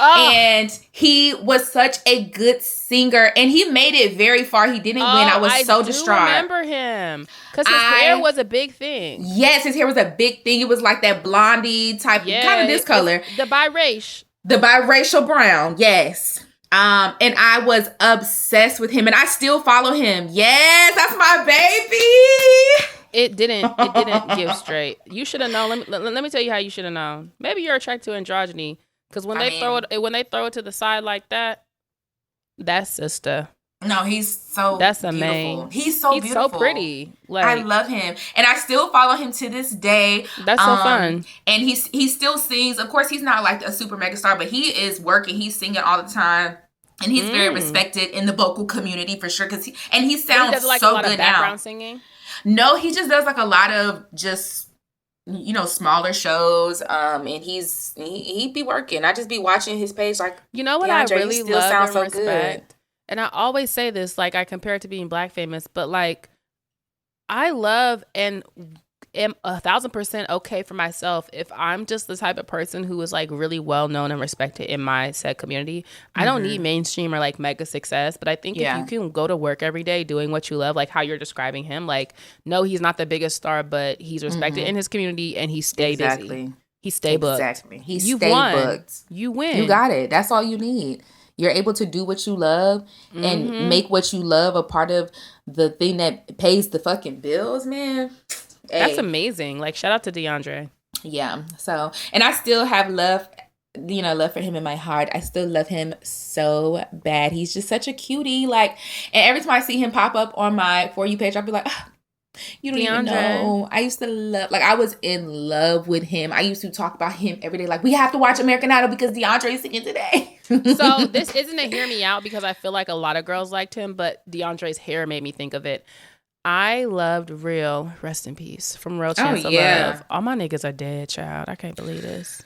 Oh. And he was such a good singer, and he made it very far. He didn't win. I was so distraught. I remember him because his hair was a big thing. Yes, his hair was a big thing. It was like that blondie type, kind of this color. The biracial brown, yes. And I was obsessed with him, and I still follow him. Yes, that's my baby. It didn't give straight. You should have known. Let me tell you how you should have known. Maybe you're attracted to androgyny, because when they throw it to the side like that, that's sister. No, he's so that's beautiful. Amazing. He's so beautiful. So pretty. Like, I love him, and I still follow him to this day. That's so fun. And he still sings. Of course, he's not like a super mega star, but he is working. He's singing all the time. And he's very respected in the vocal community for sure. Because he But he sounds does like a so lot of good background now. singing. No, he just does like a lot of just, you know, smaller shows. And he be working. I just be watching his page like, You know what I DeAndre, you really still love sound and so good. respect? And I always say this, like I compare it to being Black famous, but like I love and am 1,000% okay for myself if I'm just the type of person who is like really well known and respected in my said community. I don't need mainstream or like mega success, but I think if you can go to work every day doing what you love, like how you're describing him, like no, he's not the biggest star, but he's respected in his community and he stay busy. He stay booked. Exactly. He You've stay won. booked. You win. You got it. That's all you need. You're able to do what you love and make what you love a part of the thing that pays the fucking bills, man. That's amazing. Like, shout out to DeAndre. Yeah. So, and I still have love, you know, love for him in my heart. I still love him so bad. He's just such a cutie. Like, and every time I see him pop up on my For You page, I'll be like, oh, you don't even know. I used to love, like, I was in love with him. I used to talk about him every day. Like, we have to watch American Idol because DeAndre is singing today. So this isn't a hear me out because I feel like a lot of girls liked him, but DeAndre's hair made me think of it. I loved Real, rest in peace, from Real Chance of Love. All my niggas are dead, child. I can't believe this.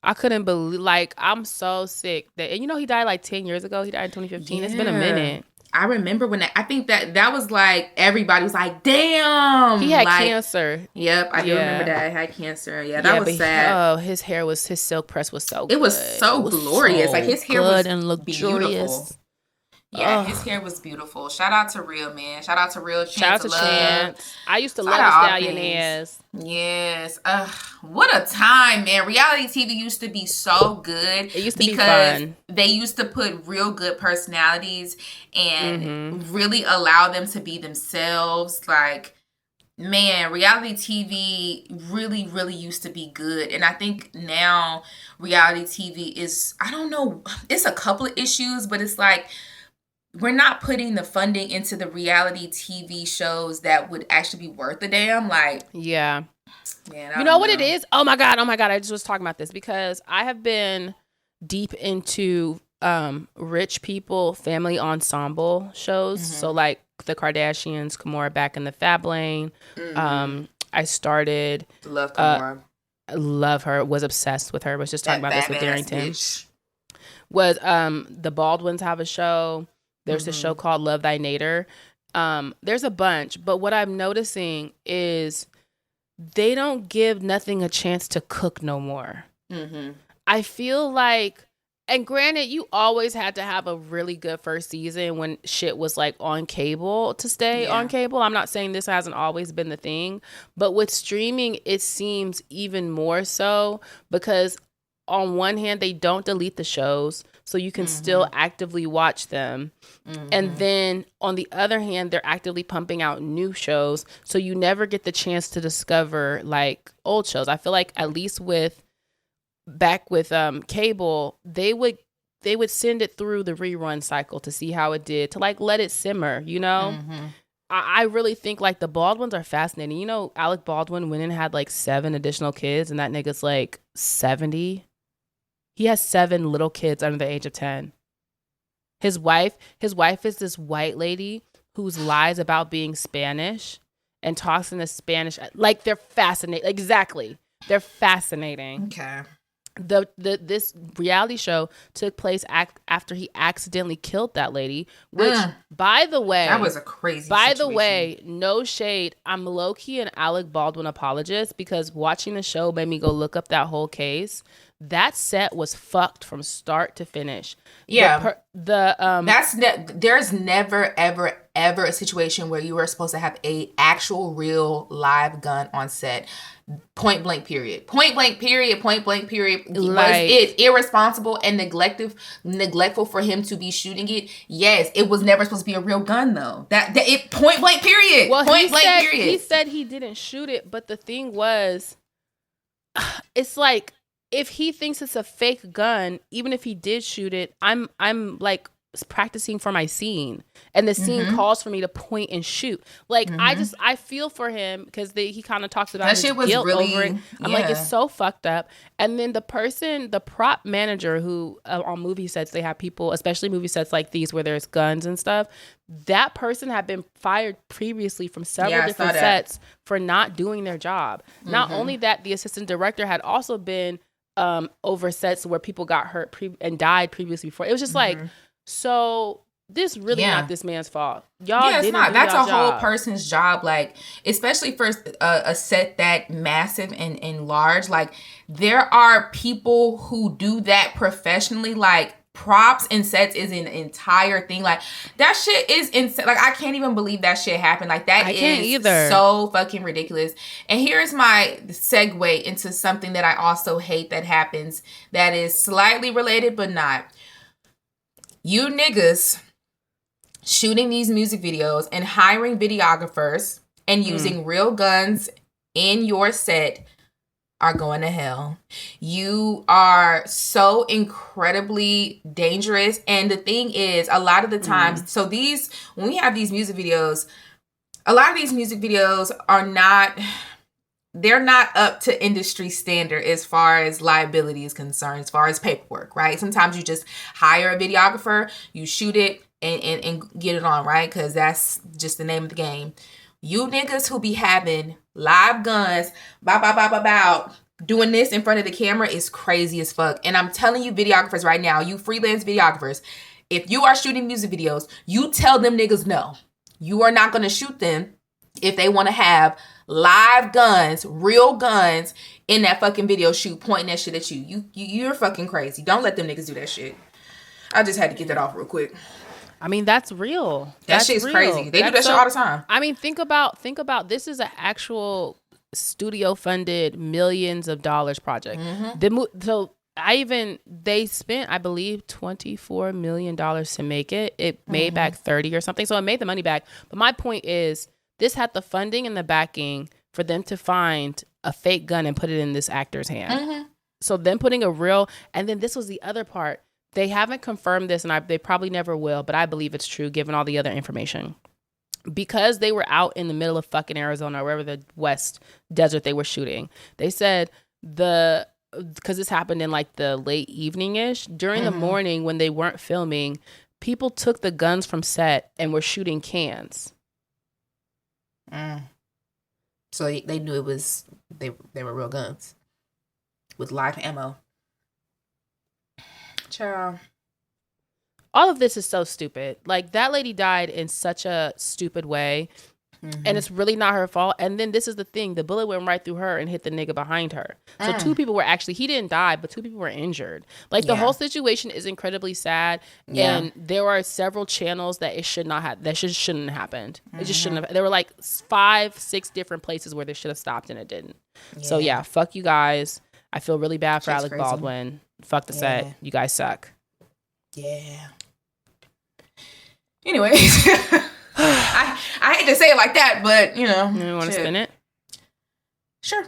I couldn't believe, like, I'm so sick. And you know he died like 10 years ago. He died in 2015. It's been a minute. I remember when I think that was like, everybody was like, damn. He had like, cancer. Yep, I do remember that. He had cancer. Yeah, that was sad. Oh, his silk press was so good. It was so glorious. Like, his hair was and luxurious. Beautiful. Yeah, his hair was beautiful. Shout out to Real, man. Shout out to Real Chance. Shout out to Love. Chance. I used to love the Stallionaires. Yes. What a time, man. Reality TV used to be so good. It used to be fun. They used to put real good personalities and really allow them to be themselves. Like, man, reality TV really, really used to be good. And I think now reality TV is, I don't know, it's a couple of issues, but it's like, we're not putting the funding into the reality TV shows that would actually be worth a damn. Like, yeah. Man, you know what it is? Oh my God. I just was talking about this because I have been deep into rich people family ensemble shows. So like the Kardashians, Kimora Back in the Fab Lane. I started. Love Kimora. Love her. Was obsessed with her. Was just talking about this with Darrington. Was the Baldwins have a show. There's a show called Love Thy Nader. There's a bunch, but what I'm noticing is they don't give nothing a chance to cook no more. I feel like, and granted, you always had to have a really good first season when shit was like on cable to stay on cable. I'm not saying this hasn't always been the thing, but with streaming, it seems even more so because on one hand, they don't delete the shows, so you can still actively watch them. And then on the other hand, they're actively pumping out new shows, so you never get the chance to discover like old shows. I feel like at least with cable, they would send it through the rerun cycle to see how it did, to like let it simmer, you know? I really think like the Baldwins are fascinating. You know, Alec Baldwin went and had like 7 additional kids, and that nigga's like 70. He has 7 little kids under the age of 10. His wife is this white lady who's lies about being Spanish and talks in a Spanish. Like, they're fascinating. Exactly. They're fascinating. Okay. This reality show took place after he accidentally killed that lady, which by the way, that was a crazy by situation. The way, no shade, I'm low-key an Alec Baldwin apologist because watching the show made me go look up that whole case. That set was fucked from start to finish. Yeah. There's never ever a situation where you were supposed to have a actual real live gun on set. Point blank period. Point blank period. Was it irresponsible and neglectful for him to be shooting it? Yes. It was never supposed to be a real gun though. That it point blank period. Well, point blank period. He said he didn't shoot it, but the thing was, it's like, if he thinks it's a fake gun, even if he did shoot it, I'm like practicing for my scene, and the scene calls for me to point and shoot. Like I feel for him because he kind of talks about that his shit was guilt really, over it. I'm like, it's so fucked up. And then the prop manager who on movie sets, they have people, especially movie sets like these where there's guns and stuff. That person had been fired previously from several different sets for not doing their job. Not only that, the assistant director had also been over sets where people got hurt and died previously before. It was just like, so this really not this man's fault. Y'all it's didn't not. do That's a y'all whole job. person's job. Like, especially for a set that massive and large. Like, there are people who do that professionally. Like, props and sets is an entire thing. Like, that shit is insane. Like, I can't even believe that shit happened. Like, that is so fucking ridiculous. And here's my segue into something that I also hate that happens that is slightly related but not. You niggas shooting these music videos and hiring videographers and using real guns in your set are going to hell. You are so incredibly dangerous. And the thing is, a lot of the times, so when we have these music videos, a lot of these music videos they're not up to industry standard as far as liability is concerned, as far as paperwork, right? Sometimes you just hire a videographer, you shoot it, and get it on, right? Because that's just the name of the game. You niggas who be having live guns, doing this in front of the camera is crazy as fuck. And I'm telling you, videographers right now, you freelance videographers, if you are shooting music videos, you tell them niggas no. You are not going to shoot them if they want to have live guns, real guns in that fucking video shoot, pointing that shit at you. You're fucking crazy. Don't let them niggas do that shit. I just had to get that off real quick. I mean, that's real. That shit's crazy. They do that shit all the time. I mean, think about this is an actual studio funded millions of dollars project. They spent, I believe, $24 million to make it. It made back 30 or something. So it made the money back. But my point is, this had the funding and the backing for them to find a fake gun and put it in this actor's hand. So them putting and then this was the other part. They haven't confirmed this, and they probably never will, but I believe it's true given all the other information. Because they were out in the middle of fucking Arizona, or wherever the West desert they were shooting, they said because this happened in like the late evening-ish, during the morning when they weren't filming, people took the guns from set and were shooting cans. So they knew it was they were real guns with live ammo. Child. All of this is so stupid. Like, that lady died in such a stupid way, and it's really not her fault. And then this is the thing: the bullet went right through her and hit the nigga behind her. So two people were he didn't die, but two people were injured. Like, the whole situation is incredibly sad. And there are several channels that it should not have. That shouldn't have happened. It just shouldn't have. There were like 5-6 different places where they should have stopped, and it didn't. So yeah, fuck you guys. I feel really bad for Alec Baldwin. Fuck the set. You guys suck. Yeah. Anyways, I hate to say it like that, but you know. You want to spin it? Sure.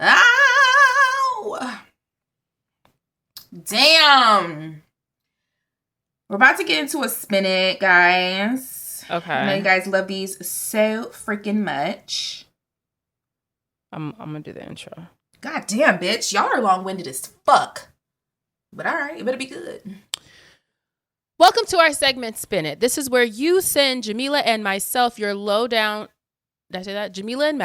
Ow! Damn. We're about to get into a spin it, guys. Okay. I know you guys love these so freaking much. I'm gonna do the intro. God damn, bitch. Y'all are long-winded as fuck. But all right, it better be good. Welcome to our segment, Spin It. This is where you send Jamila and myself your lowdown. Did I say that? Jamila and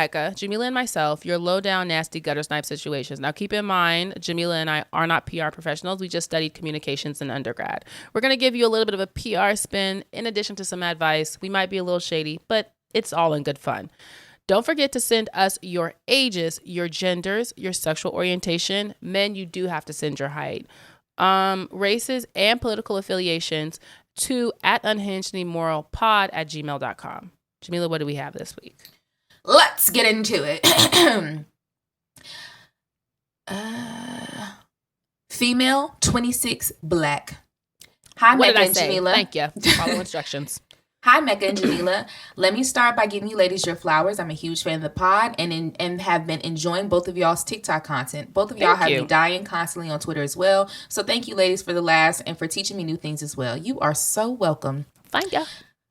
myself, your lowdown, nasty gutter snipe situations. Now, keep in mind, Jamila and I are not PR professionals. We just studied communications in undergrad. We're going to give you a little bit of a PR spin in addition to some advice. We might be a little shady, but it's all in good fun. Don't forget to send us your ages, your genders, your sexual orientation. Men, you do have to send your height. Races and political affiliations to @unhingedimmoral@gmail.com. Jamila, what do we have this week? Let's get into it. Female, 26, black. Hi, what Megan, did I say? Jamila. Thank you. Follow instructions. Hi, Mecca and Janila. Let me start by giving you ladies your flowers. I'm a huge fan of the pod and have been enjoying both of y'all's TikTok content. Both of y'all Thank have me you. dying constantly on Twitter as well. So thank you, ladies, for the laughs and for teaching me new things as well. You are so welcome. Thank you.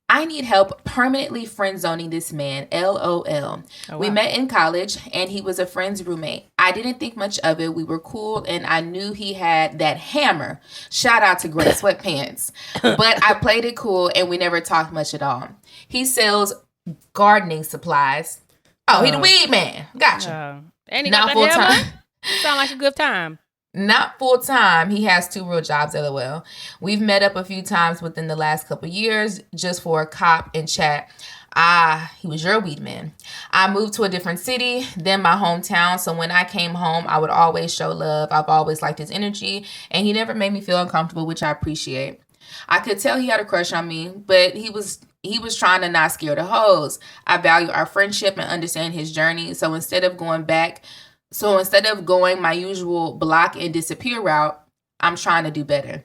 I need help permanently friend zoning this man. LOL. Oh, We wow. met in college and he was a friend's roommate. I didn't think much of it. We were cool and I knew he had that hammer. Shout out to Gray Sweatpants. But I played it cool and we never talked much at all. He sells gardening supplies. Oh, he the weed man. Gotcha. And he Not got full the hammer? time. Sound like a good time. Not full time. He has 2 real jobs, LOL. We've met up a few times within the last couple years just for a cop and chat. He was your weed man. I moved to a different city than my hometown, so when I came home, I would always show love. I've always liked his energy, and he never made me feel uncomfortable, which I appreciate. I could tell he had a crush on me, but he was trying to not scare the hoes. I value our friendship and understand his journey, so instead of going my usual block and disappear route, I'm trying to do better.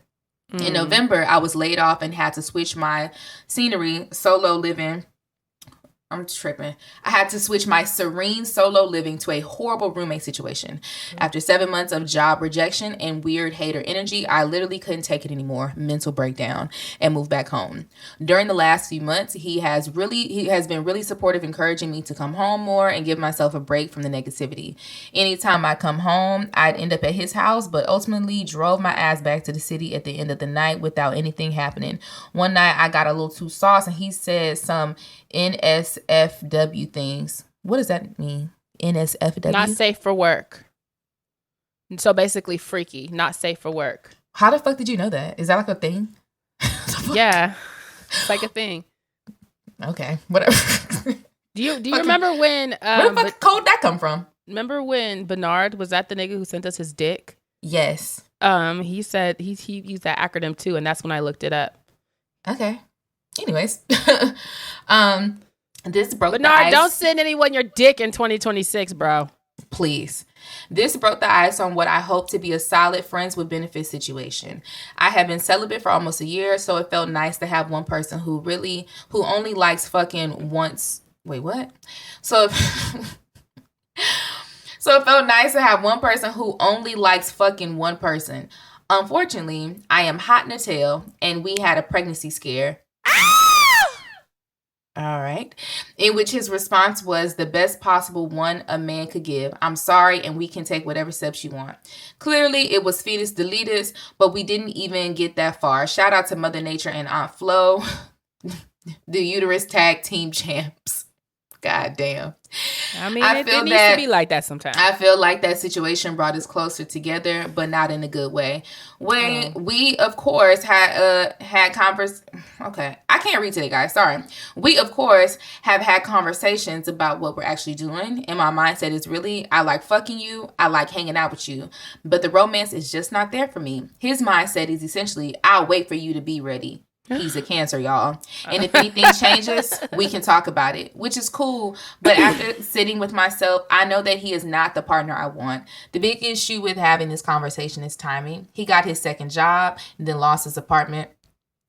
In November, I was laid off and had to switch my scenery, solo living. I'm tripping. I had to switch my serene solo living to a horrible roommate situation. After 7 months of job rejection and weird hater energy, I literally couldn't take it anymore. Mental breakdown and moved back home. During the last few months, he has been really supportive, encouraging me to come home more and give myself a break from the negativity. Anytime I come home, I'd end up at his house, but ultimately drove my ass back to the city at the end of the night without anything happening. One night I got a little too sauce and he said some NSFW things. What does that mean? NSFW? Not safe for work. So basically freaky, not safe for work. How the fuck did you know that? Is that like a thing? Yeah. It's like a thing. Okay, whatever. Do you remember when where the fuck code that come from? Remember when Bernard was that the nigga who sent us his dick? Yes. He said he used that acronym too, and that's when I looked it up. Okay. Anyways, this broke Bernard, the ice. don't send anyone your dick in 2026, bro. Please. This broke the ice on what I hope to be a solid friends with benefits situation. I have been celibate for almost a year, so it felt nice to have one person who only likes fucking once. Wait, what? So it felt nice to have one person who only likes fucking one person. Unfortunately, I am hot in the tail, and we had a pregnancy scare. All right. In which his response was the best possible one a man could give. I'm sorry, and we can take whatever steps you want. Clearly, it was fetus deletus, but we didn't even get that far. Shout out to Mother Nature and Aunt Flo, the uterus tag team champs. God damn. I mean, it needs to be like that sometimes. I feel like that situation brought us closer together, but not in a good way. We of course had Okay, I can't read today, guys. Sorry. We of course have had conversations about what we're actually doing, and my mindset is really, I like fucking you, I like hanging out with you, but the romance is just not there for me. His mindset is essentially, I'll wait for you to be ready. He's a Cancer, y'all. And if anything changes, we can talk about it, which is cool. But after sitting with myself, I know that he is not the partner I want. The big issue with having this conversation is timing. He got his second job and then lost his apartment.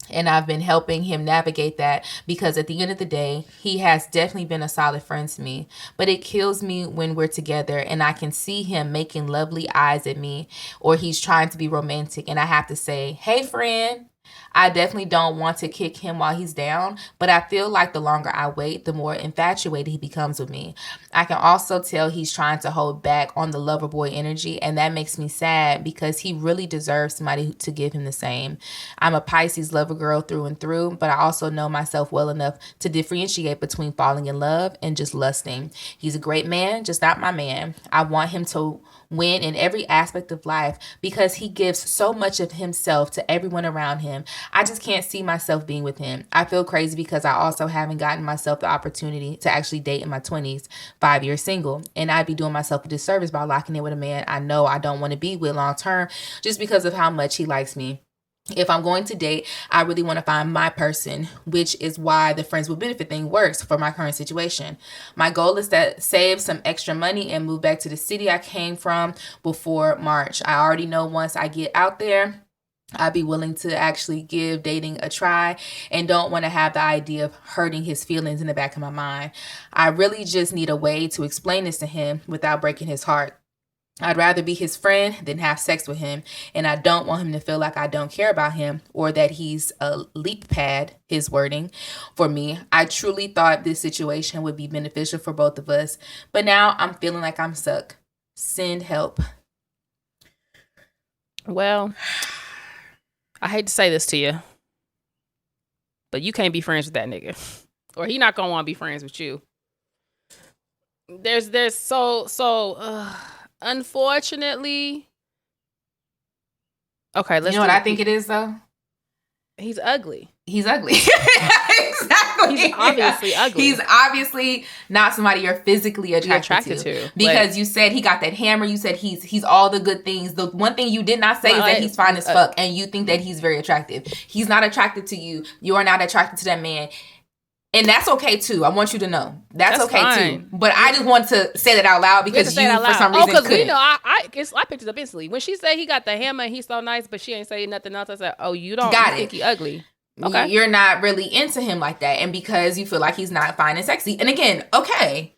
And I've been helping him navigate that because at the end of the day, he has definitely been a solid friend to me. But it kills me when we're together and I can see him making lovely eyes at me or he's trying to be romantic. And I have to say, hey, friend. I definitely don't want to kick him while he's down, but I feel like the longer I wait, the more infatuated he becomes with me. I can also tell he's trying to hold back on the lover boy energy, and that makes me sad because he really deserves somebody to give him the same. I'm a Pisces lover girl through and through, but I also know myself well enough to differentiate between falling in love and just lusting. He's a great man, just not my man. I want him to win in every aspect of life because he gives so much of himself to everyone around him. I just can't see myself being with him. I feel crazy because I also haven't gotten myself the opportunity to actually date in my 20s, 5 years single, and I'd be doing myself a disservice by locking in with a man I know I don't want to be with long term just because of how much he likes me. If I'm going to date, I really want to find my person, which is why the friends with benefit thing works for my current situation. My goal is to save some extra money and move back to the city I came from before March. I already know once I get out there, I'd be willing to actually give dating a try and don't want to have the idea of hurting his feelings in the back of my mind. I really just need a way to explain this to him without breaking his heart. I'd rather be his friend than have sex with him, and I don't want him to feel like I don't care about him or that he's a leap pad, his wording, for me. I truly thought this situation would be beneficial for both of us, but now I'm feeling like I'm stuck. Send help. Well, I hate to say this to you, but you can't be friends with that nigga, or he not gonna want to be friends with you. There's so unfortunately. Okay, let's. You know what I think it is though? He's ugly. He's ugly. Exactly. He's obviously ugly. He's obviously not somebody you're physically attracted to. Because you said he got that hammer. You said he's all the good things. The one thing you did not say is that he's fine as fuck, and you think that he's very attractive. He's not attracted to you. You are not attracted to that man. And that's okay too. I want you to know that's okay fine. Too. But I just want to say that out loud because you, for some reason, because we know I picked it up instantly when she said he got the hammer and he's so nice, but she ain't saying nothing else. I said, "Oh, you think he ugly? Okay, you're not really into him like that, and because you feel like he's not fine and sexy." And again, okay,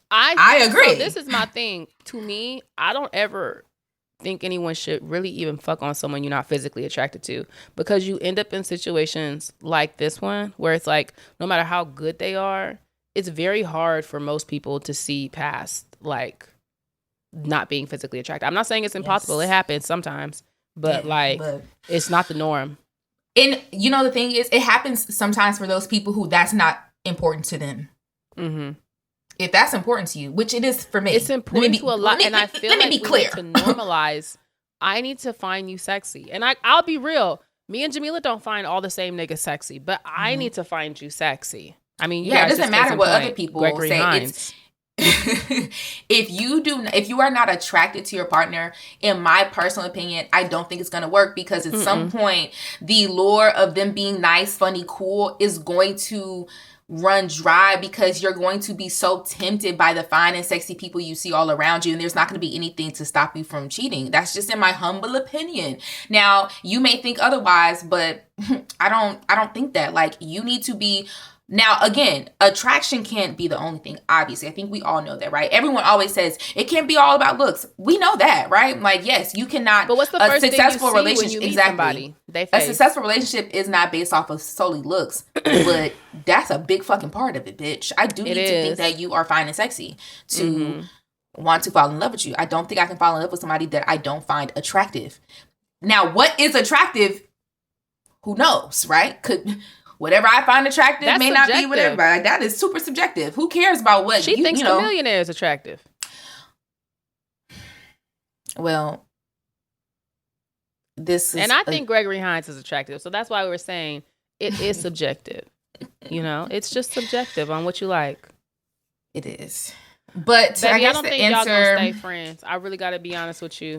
I agree. So this is my thing. To me, I don't ever think anyone should really even fuck on someone you're not physically attracted to, because you end up in situations like this one where it's like no matter how good they are, it's very hard for most people to see past like not being physically attracted. I'm not saying it's impossible. Yes. It happens sometimes, but it's not the norm. And you know the thing is, it happens sometimes for those people who that's not important to them. Mm-hmm. If that's important to you, which it is for me. It's important to a lot. And I feel like we need to normalize, I need to find you sexy. And I'll be real. Me and Jamila don't find all the same niggas sexy, but I need to find you sexy. I mean, it doesn't matter what other people say. If you are not attracted to your partner, in my personal opinion, I don't think it's going to work, because at some point, the lure of them being nice, funny, cool is going to run dry, because you're going to be so tempted by the fine and sexy people you see all around you, and there's not going to be anything to stop you from cheating. That's just in my humble opinion. Now, you may think otherwise, but I don't think that. Like, you need to be. Now, again, attraction can't be the only thing, obviously. I think we all know that, right? Everyone always says it can't be all about looks. We know that, right? Like, yes, you cannot. But what's the first successful thing you see when you meet somebody? A successful relationship is not based off of solely looks, but that's a big fucking part of it, bitch. I do need to think that you are fine and sexy to want to fall in love with you. I don't think I can fall in love with somebody that I don't find attractive. Now, what is attractive? Who knows, right? Whatever I find attractive may not be whatever. That is super subjective. Who cares about what she thinks the millionaire is attractive? Well, I think Gregory Hines is attractive. So that's why we were saying it is subjective. It's just subjective on what you like. It is. But baby, I guess I don't think y'all gonna stay friends. I really got to be honest with you.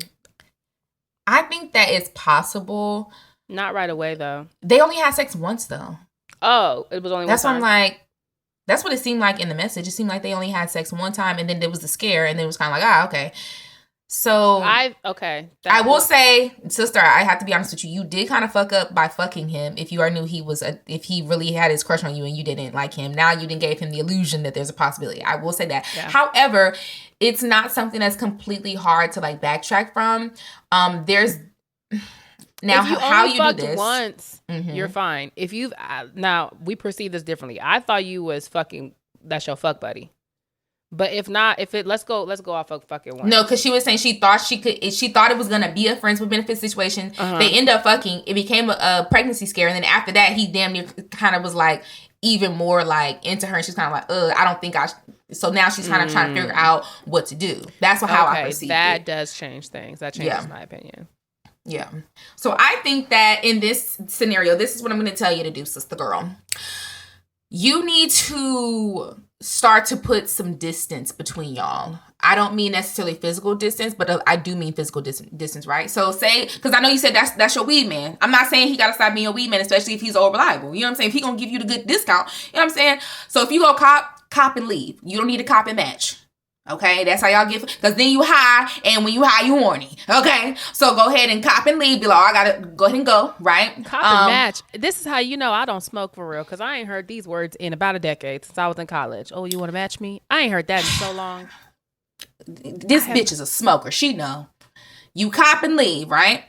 I think that it's possible. Not right away, though. They only had sex once, though. Oh, it was only one time? That's what I'm like. That's what it seemed like in the message. It seemed like they only had sex one time, and then there was the scare, and then it was kind of like, okay. So I will say, sister, I have to be honest with you. You did kind of fuck up by fucking him. If you knew if he really had his crush on you and you didn't like him, now you didn't gave him the illusion that there's a possibility. I will say that. Yeah. However, it's not something that's completely hard to like backtrack from. There's. Now, if you how only you fucked do this once, you're fine. If you've now we perceive this differently. I thought you was fucking. That's your fuck buddy. But if not, let's go off of fucking one. No, because she was saying she thought it was gonna be a friends with benefits situation. They end up fucking. It became a pregnancy scare, and then after that, he damn near kind of was like even more like into her. And she's kind of like, I don't think I. So now she's kind of trying to figure out what to do. That's how I perceive that. That does change things. That changes my opinion. Yeah. So I think that in this scenario, this is what I'm going to tell you to do, sister girl. You need to start to put some distance between y'all. I don't mean necessarily physical distance, but I do mean physical distance, right? So say, because I know you said that's your weed man. I'm not saying he got to stop being your weed man, especially if he's all reliable. You know what I'm saying? If he going to give you the good discount, you know what I'm saying? So if you go cop and leave. You don't need to cop and match. Okay, that's how y'all get, because then you high, and when you high, you horny. Okay, so go ahead and cop and leave. Be like, oh, I gotta go ahead and go, right? Cop and match. This is how you know I don't smoke for real, because I ain't heard these words in about a decade since I was in college. Oh, you want to match me? I ain't heard that in so long. This bitch is a smoker. She know. You cop and leave, right?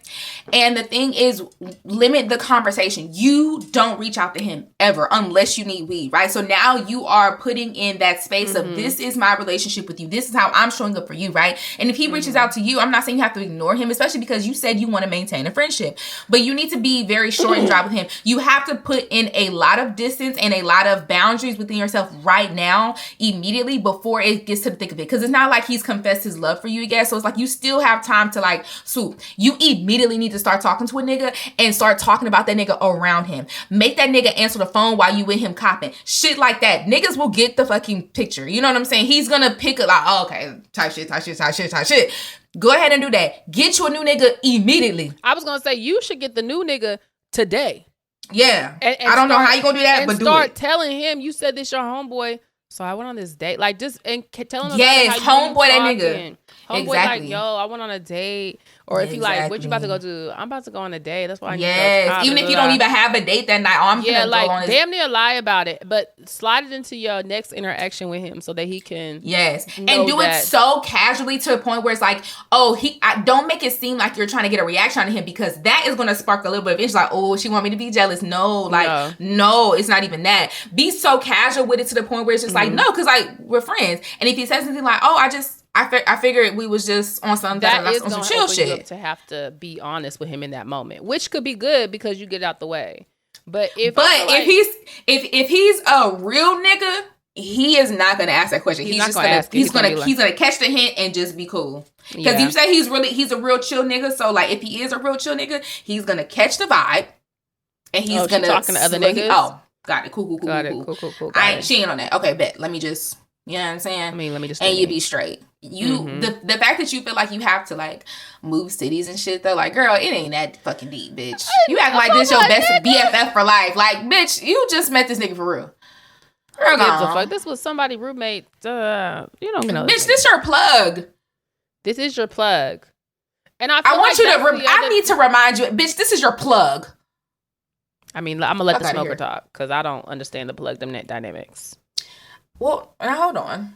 And the thing is, limit the conversation. You don't reach out to him ever unless you need weed, right? So now you are putting in that space of, this is my relationship with you. This is how I'm showing up for you, right? And if he reaches out to you, I'm not saying you have to ignore him, especially because you said you want to maintain a friendship. But you need to be very short and dry with him. You have to put in a lot of distance and a lot of boundaries within yourself right now, immediately, before it gets to the thick of it. Because it's not like he's confessed his love for you again. So it's like you still have time to swoop. You immediately need to start talking to a nigga and start talking about that nigga around him. Make that nigga answer the phone while you with him copping. Shit like that. Niggas will get the fucking picture. You know what I'm saying? He's gonna pick it like, oh, okay, type shit. Go ahead and do that. Get you a new nigga immediately. I was gonna say, you should get the new nigga today. Yeah. And I don't know how you gonna do that, but do it. Start telling him, you said this your homeboy, so I went on this date. Like, just, and tell him. Yes, homeboy that nigga. Homeboy, exactly. Like, yo, I went on a date. Or if you like, what you about to go do? I'm about to go on a date. That's why I need to go. Even if you don't even have a date that night, I'm gonna go on damn near lie about it. But slide it into your next interaction with him so that he can and do it so casually to a point where it's like, oh, don't make it seem like you're trying to get a reaction on him, because that is gonna spark a little bit of interest. Like, oh, she want me to be jealous. No, no, it's not even that. Be so casual with it to the point where it's just like, no, because like we're friends. And if he says something like, oh, I figured we was just on some chill shit. To have to be honest with him in that moment, which could be good because you get out the way. But if he's a real nigga, he is not gonna ask that question. He's gonna catch the hint and just be cool. Because you say he's a real chill nigga. So like, if he is a real chill nigga, he's gonna catch the vibe, and he's gonna talking to other niggas. Oh, got it. Cool. Cool. She ain't on that. Okay, bet. Let me just. You know what I'm saying? I mean, let me just. And you be straight. The fact that you feel like you have to like move cities and shit, though, like, girl, it ain't that fucking deep, bitch. You act like this your best BFF for life. Like, bitch, you just met this nigga for real. Girl, fuck. This was somebody's roommate. You don't know. Bitch, this your plug. This is your plug. And I need to remind you, bitch, this is your plug. I mean, I'm gonna let the smoker talk because I don't understand the plug dynamics. Well, now hold on.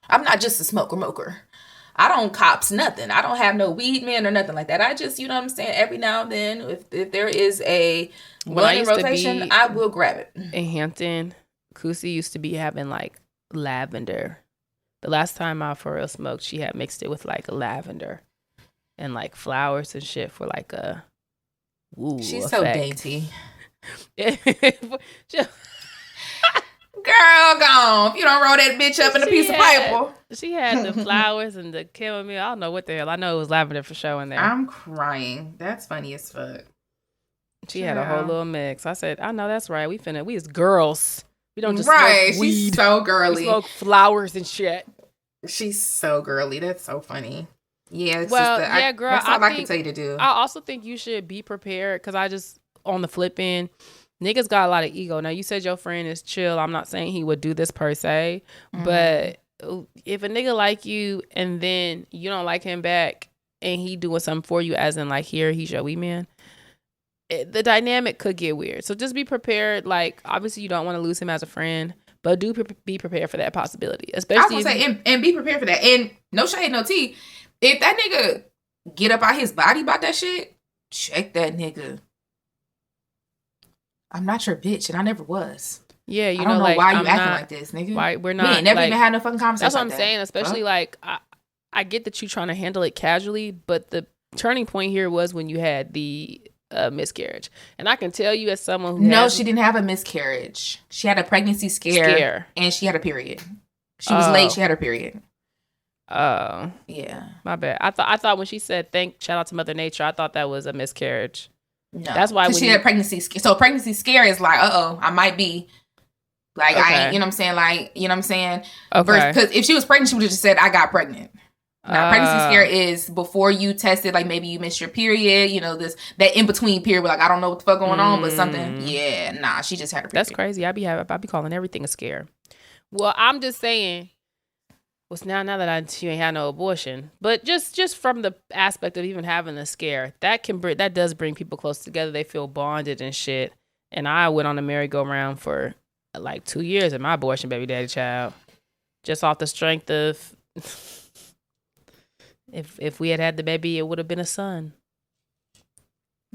I'm not just a smoker. I don't cops nothing. I don't have no weed man or nothing like that. I just, you know what I'm saying, every now and then, if there is a blunt in rotation, I will grab it. In Hampton, Kusi used to be having like lavender. The last time I for real smoked, she had mixed it with like lavender and like flowers and shit for like a She's effect. So dainty. Girl, gone. If you don't roll that bitch up in a piece of paper. She had the flowers and the chamomile. I don't know what the hell. I know it was lavender for sure in there. I'm crying. That's funny as fuck. She had a whole little mix. I said, I know that's right. We is girls. We don't just smoke weed. She's so girly. We smoke flowers and shit. She's so girly. That's so funny. Yeah, it's girl. That's all I can tell you to do. I also think you should be prepared because I just, on the flip end, niggas got a lot of ego. Now, you said your friend is chill. I'm not saying he would do this per se, but if a nigga like you and then you don't like him back and he doing something for you, as in like, here, he's your weed man, the dynamic could get weird. So just be prepared. Like, obviously you don't want to lose him as a friend, but do be prepared for that possibility. Especially I was gonna say, and be prepared for that. And no shade, no tea. If that nigga get up out his body about that shit, check that nigga. I'm not your bitch, and I never was. Yeah, I don't know like, why you acting like this, nigga. Why we're not? We ain't never even had no fucking conversation. That's what I'm saying. Especially like, I get that you trying to handle it casually, but the turning point here was when you had the miscarriage, and I can tell you as someone who she didn't have a miscarriage. She had a pregnancy scare. And she had a period. She was late. She had her period. Oh, yeah. My bad. I thought when she said shout out to Mother Nature, I thought that was a miscarriage. No, that's why she had a pregnancy scare. So pregnancy scare is like, I might be like, I ain't, you know what I'm saying? Like, you know what I'm saying? Okay. Because if she was pregnant, she would have just said, I got pregnant. Now, pregnancy scare is before you tested, like maybe you missed your period, that in between period where like, I don't know what the fuck going on, but something. Yeah, nah, she just had a period. That's crazy. I be calling everything a scare. Well, I'm just saying, now that she ain't had no abortion, but just from the aspect of even having a scare, that does bring people close together. They feel bonded and shit. And I went on a merry-go-round for like 2 years at my abortion baby daddy child, just off the strength of if we had the baby, it would have been a son.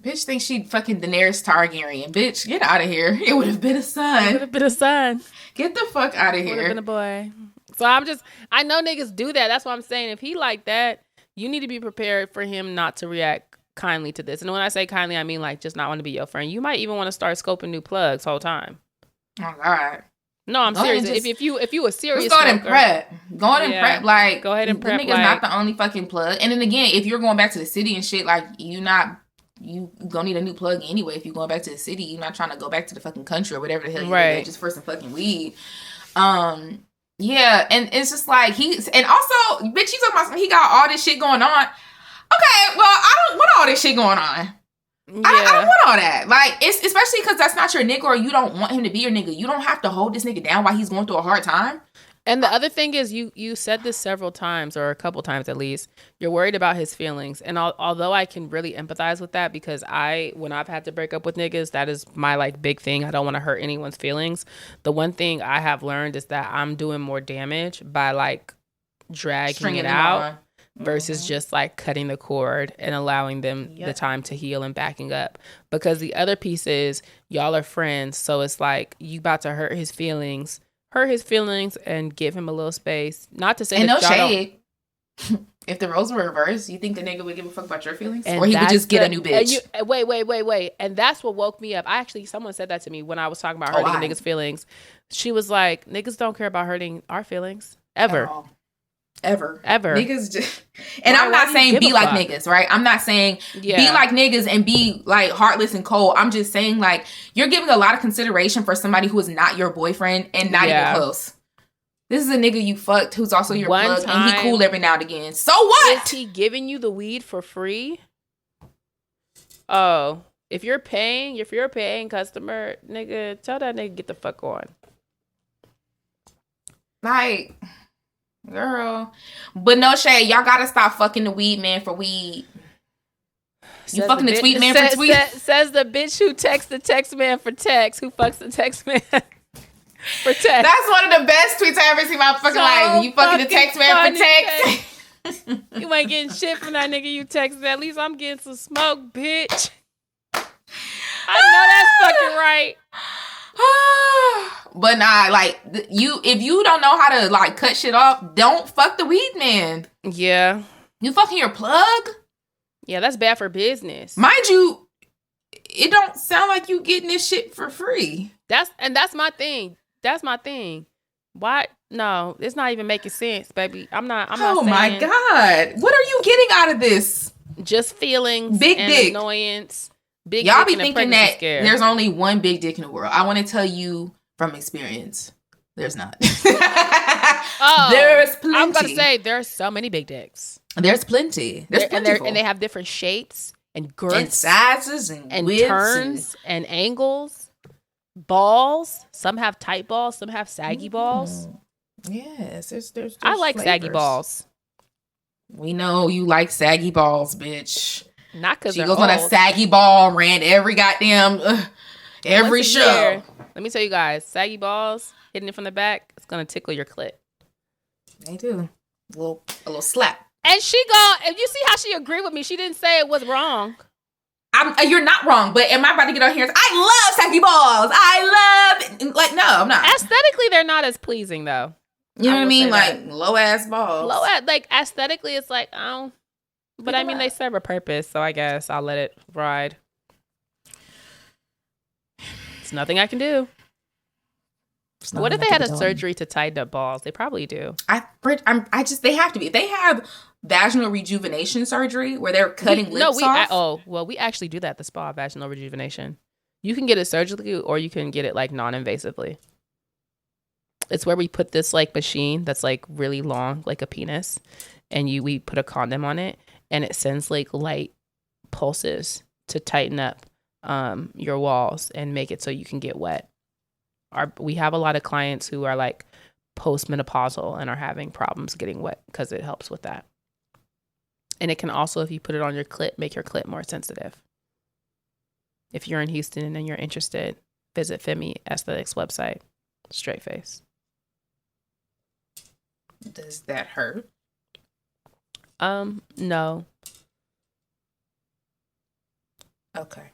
Bitch thinks she fucking Daenerys Targaryen. Bitch, get out of here. It would have been a son. It would have been a son. Get the fuck out of here. It would have been a boy. So I know niggas do that. That's why I'm saying if he like that, you need to be prepared for him not to react kindly to this. And when I say kindly, I mean like just not want to be your friend. You might even want to start scoping new plugs whole time. Oh God. No, I'm serious. If you a serious, go ahead and prep. Go ahead and prep. Like, go ahead and prep. The nigga's not the only fucking plug. And then again, if you're going back to the city and shit, like you gonna need a new plug anyway. If you're going back to the city, you're not trying to go back to the fucking country or whatever the hell you're doing just for some fucking weed. Yeah, and it's just like and also, bitch, you talking about he got all this shit going on. Okay, well, I don't want all this shit going on. Yeah. I don't want all that. Like, it's especially because that's not your nigga or you don't want him to be your nigga. You don't have to hold this nigga down while he's going through a hard time. And the other thing is you said this several times, or a couple times at least, you're worried about his feelings. And although I can really empathize with that, because when I've had to break up with niggas, that is my like big thing. I don't want to hurt anyone's feelings. The one thing I have learned is that I'm doing more damage by like dragging it out versus just like cutting the cord and allowing them the time to heal and backing up. Because the other piece is y'all are friends. So it's like you about to hurt his feelings and give him a little space. Not to say and that no shade. If the roles were reversed, you think the nigga would give a fuck about your feelings? And or he would just get a new bitch? Wait. And that's what woke me up. Someone said that to me when I was talking about hurting niggas' feelings. She was like, niggas don't care about hurting our feelings. Ever. Niggas just... And I'm not saying be like niggas, right? I'm not saying be like niggas and be like heartless and cold. I'm just saying like you're giving a lot of consideration for somebody who is not your boyfriend and not even close. This is a nigga you fucked who's also your plug and he cool every now and again. So what? Is he giving you the weed for free? Oh, if you're a paying customer, nigga, tell that nigga get the fuck on. Like... Girl. But no shade. Y'all gotta stop fucking the weed man for weed. You fucking the tweet man for tweet? Says the bitch who texts the text man for text. Who fucks the text man for text. That's one of the best tweets I ever seen in my fucking life. You fucking the text man for text. You ain't getting shit from that nigga you texted. At least I'm getting some smoke, bitch. I know that's fucking right. But nah, like if you don't know how to like cut shit off, don't fuck the weed man. Yeah. You fucking your plug? Yeah, that's bad for business. Mind you, it don't sound like you getting this shit for free. That's my thing. Why? No, it's not even making sense, baby. I'm not Oh saying, my God. What are you getting out of this? Just feelings, big and dick. Annoyance. Big Y'all dick be thinking that there's only one big dick in the world. I want to tell you from experience, there's not. There's plenty. I'm going to say there's so many big dicks. There's plenty. And they have different shapes and girths. And sizes and widths turns and angles. Balls. Some have tight balls. Some have saggy balls. Yes. There's I like flavors. Saggy balls. We know you like saggy balls, bitch. Not because she goes on a saggy ball rant every goddamn every show. Let me tell you guys, saggy balls hitting it from the back, it's gonna tickle your clit. They do. A little slap. And and you see how she agreed with me. She didn't say it was wrong. You're not wrong, but am I about to get on here? I love saggy balls. I love like no, I'm not. Aesthetically, they're not as pleasing though. You know what I mean? Like low ass balls. Like aesthetically, it's like oh. But I mean, they serve a purpose, so I guess I'll let it ride. It's nothing I can do. What if they had a surgery to tighten up balls? They probably do. They have to be. They have vaginal rejuvenation surgery where they're cutting lips off. We actually do that at the spa, vaginal rejuvenation. You can get it surgically or you can get it like non-invasively. It's where we put this like machine that's like really long, like a penis, and we put a condom on it. And it sends like light pulses to tighten up your walls and make it so you can get wet. We have a lot of clients who are like postmenopausal and are having problems getting wet, because it helps with that. And it can also, if you put it on your clit, make your clit more sensitive. If you're in Houston and you're interested, visit Femi Aesthetics website. Straight face. Does that hurt? No. Okay.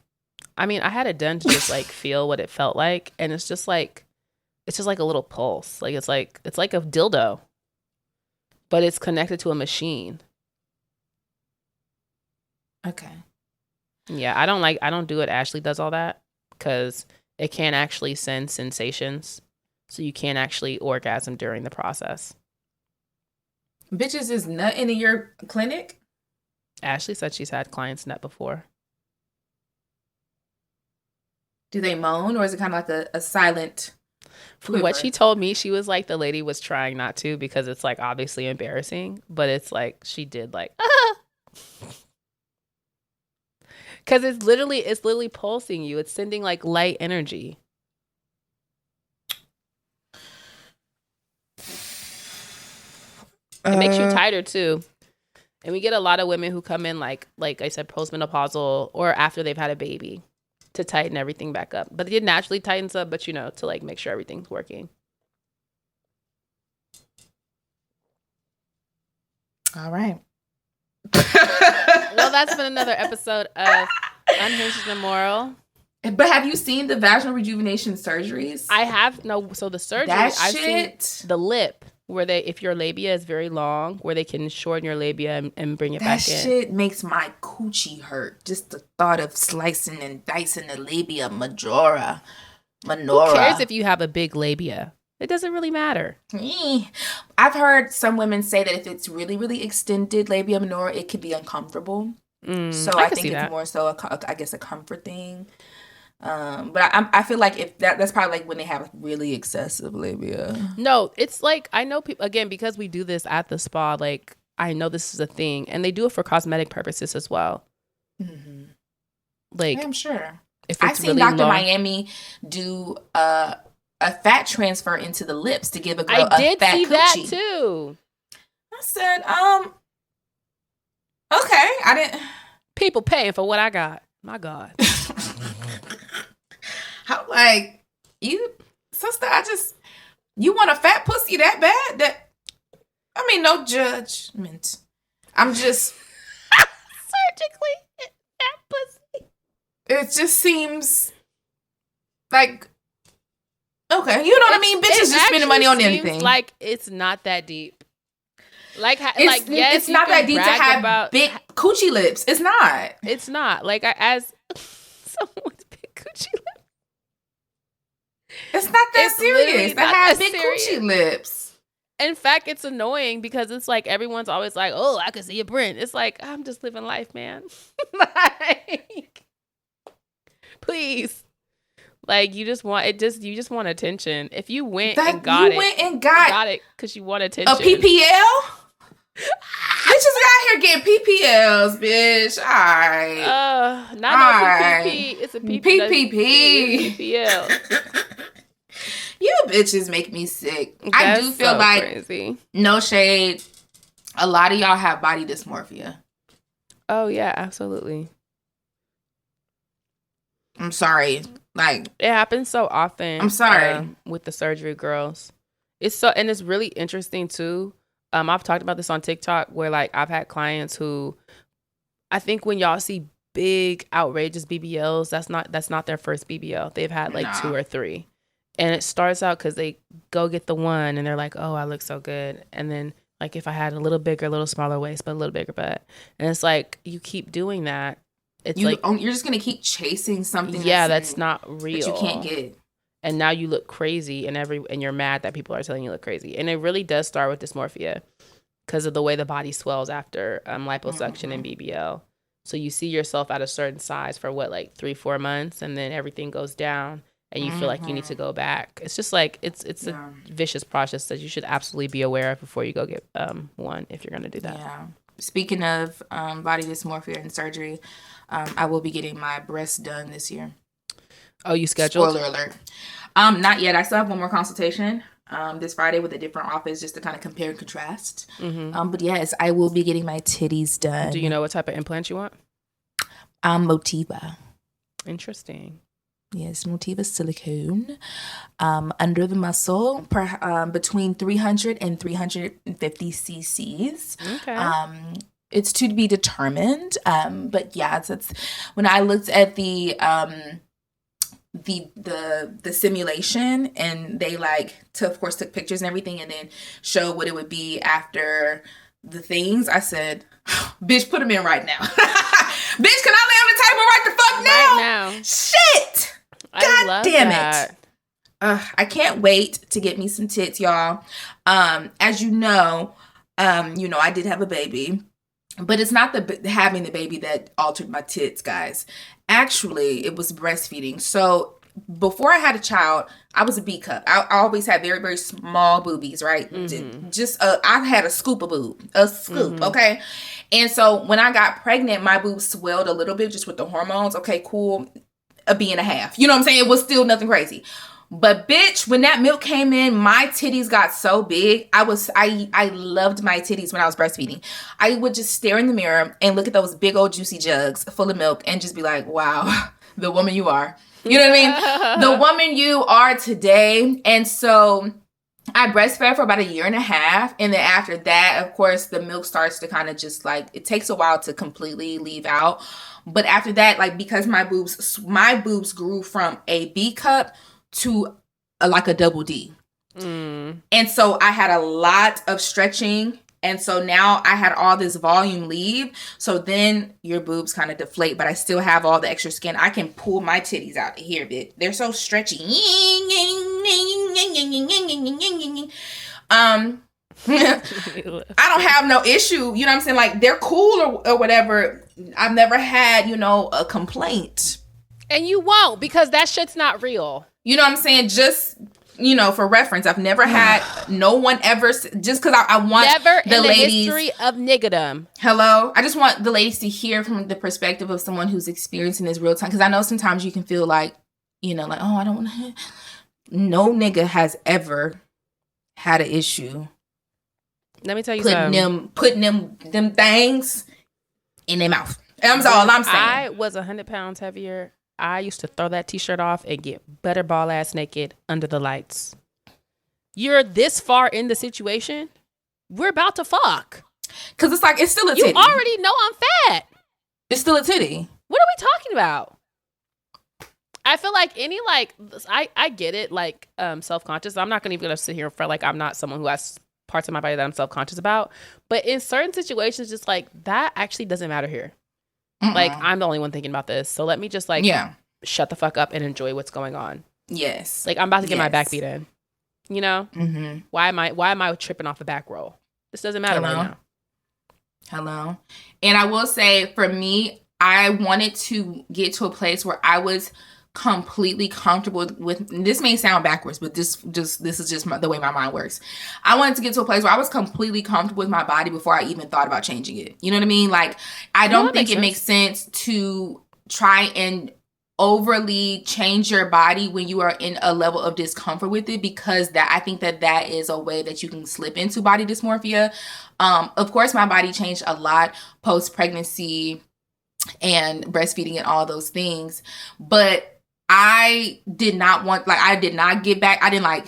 I mean, I had it done to just like feel what it felt like, and it's just like a little pulse. Like it's like a dildo, but it's connected to a machine. Okay. Yeah, I don't do it. Ashley does all that because it can't actually send sensations, so you can't actually orgasm during the process. Bitches is nutting in your clinic? Ashley said she's had clients nut before. Do they moan, or is it kind of like a silent From what she told me, she was like, the lady was trying not to because it's like obviously embarrassing, but it's like she did like, because it's literally pulsing you. It's sending like light energy. It makes you tighter too. And we get a lot of women who come in like I said, postmenopausal or after they've had a baby, to tighten everything back up. But it naturally tightens up, but to like make sure everything's working. All right. Well, that's been another episode of Unhinged Immoral. But have you seen the vaginal rejuvenation surgeries? I have. No, so the surgery, I've seen the lip, where if your labia is very long, where they can shorten your labia and bring it back in. That shit makes my coochie hurt. Just the thought of slicing and dicing the labia majora. Who cares if you have a big labia? It doesn't really matter. I've heard some women say that if it's really, really extended labia minora, it could be uncomfortable. So I think it's more so, a comfort thing. But I feel like if that's probably like when they have really excessive labia. No, it's like, I know people, again, because we do this at the spa, like I know this is a thing, and they do it for cosmetic purposes as well. Mm-hmm. Like, I'm sure. If it's I've seen really Dr. Miami do a fat transfer into the lips to give a girl I did a fat see coochie. that too. I said, okay, I didn't. People paying for what I got. My God. How, like, you, sister, you want a fat pussy that bad? That, I mean, no judgment. I'm just. Surgically fat pussy. It just seems like, okay, you know what I mean? Bitches just spending money on anything. Like, it's not that deep. It's not that deep to have big coochie lips. It's not. It's not. Like, as someone with big coochie lips. It's not that serious to have big coochie lips. In fact, it's annoying because it's like everyone's always like, oh, I can see a print. It's like, I'm just living life, man. Like, please. Like, you just want attention. If you went and got it because you want attention. A PPL? Bitches out here getting PPLs, bitch. All right. Not no PPP. It's a PPP. PPL. You bitches make me sick. I do feel like, crazy. No shade, a lot of y'all have body dysmorphia. Oh, yeah, absolutely. I'm sorry. Like, it happens so often. I'm sorry. With the surgery girls. It's really interesting too. I've talked about this on TikTok where like I've had clients who, I think when y'all see big outrageous BBLs, that's not their first BBL. They've had like 2 or 3. And it starts out because they go get the one and they're like, oh, I look so good. And then like if I had a little bigger, a little smaller waist, but a little bigger butt. And it's like, you keep doing that. It's you're just going to keep chasing something. Yeah, that's not real. That you can't get. And now you look crazy and you're mad that people are telling you look crazy. And it really does start with dysmorphia because of the way the body swells after liposuction and BBL. So you see yourself at a certain size for like 3-4 months, and then everything goes down and you feel like you need to go back. It's just like, it's a vicious process that you should absolutely be aware of before you go get one, if you're going to do that. Yeah. Speaking of body dysmorphia and surgery, I will be getting my breasts done this year. Oh, you scheduled? Spoiler alert. Not yet. I still have one more consultation. this Friday with a different office just to kind of compare and contrast. But yes, I will be getting my titties done. Do you know what type of implant you want? Motiva. Interesting. Yes, Motiva silicone under the muscle between 300 and 350 cc's. Okay. It's to be determined. But yeah, it's when I looked at the simulation, and they of course took pictures and everything and then showed what it would be after the things, I said, bitch, put them in right now. Bitch, can I lay on the table right the fuck now? Right now. Shit. God damn that. it. I can't wait to get me some tits, y'all. As you know, I did have a baby, but it's not having the baby that altered my tits, guys. Actually, it was breastfeeding. So before I had a child, I was a B cup. I always had very, very small boobies, right? Just I had a scoop of boob, okay? And so when I got pregnant, my boobs swelled a little bit just with the hormones. Okay, cool. A B and a half. You know what I'm saying? It was still nothing crazy. But bitch, when that milk came in, my titties got so big. I loved my titties when I was breastfeeding. I would just stare in the mirror and look at those big old juicy jugs full of milk and just be like, wow, the woman you are. You know what I mean? The woman you are today. And so I breastfed for about 1.5 years. And then after that, of course, the milk starts to kind of just it takes a while to completely leave out. But after that, because my boobs grew from a B cup to a double D. And so I had a lot of stretching. And so now I had all this volume leave. So then your boobs kind of deflate, but I still have all the extra skin. I can pull my titties out of here, bitch. They're so stretchy. I don't have no issue. You know what I'm saying? They're cool or whatever. I've never had, a complaint. And you won't, because that shit's not real. You know what I'm saying? Just, for reference, I've never had no one ever, just because I want never the in the ladies, history of niggerdom. Hello? I just want the ladies to hear from the perspective of someone who's experiencing this real time. Because I know sometimes you can feel oh, I don't want to. No nigga has ever had an issue. Let me tell you something. Putting them things in their mouth. That's all I'm saying. I was 100 pounds heavier. I used to throw that t-shirt off and get butterball ass naked under the lights. You're this far in the situation. We're about to fuck. Because it's still a titty. You already know I'm fat. It's still a titty. What are we talking about? I feel like I get it, self-conscious. I'm not going to even sit here for I'm not someone who has parts of my body that I'm self-conscious about. But in certain situations, just that actually doesn't matter here. I'm the only one thinking about this. So let me just shut the fuck up and enjoy what's going on. Yes. I'm about to get my back beat in. You know? Mm-hmm. Why am I tripping off a back roll? This doesn't matter right now. Hello. And I will say, for me, I wanted to get to a place where I was completely comfortable with, this may sound backwards, but this is just the way my mind works. I wanted to get to a place where I was completely comfortable with my body before I even thought about changing it. You know what I mean? I don't think it makes sense to try and overly change your body when you are in a level of discomfort with it, because I think that is a way that you can slip into body dysmorphia. Of course, my body changed a lot post-pregnancy and breastfeeding and all those things, but I did not want, I did not get back. I didn't I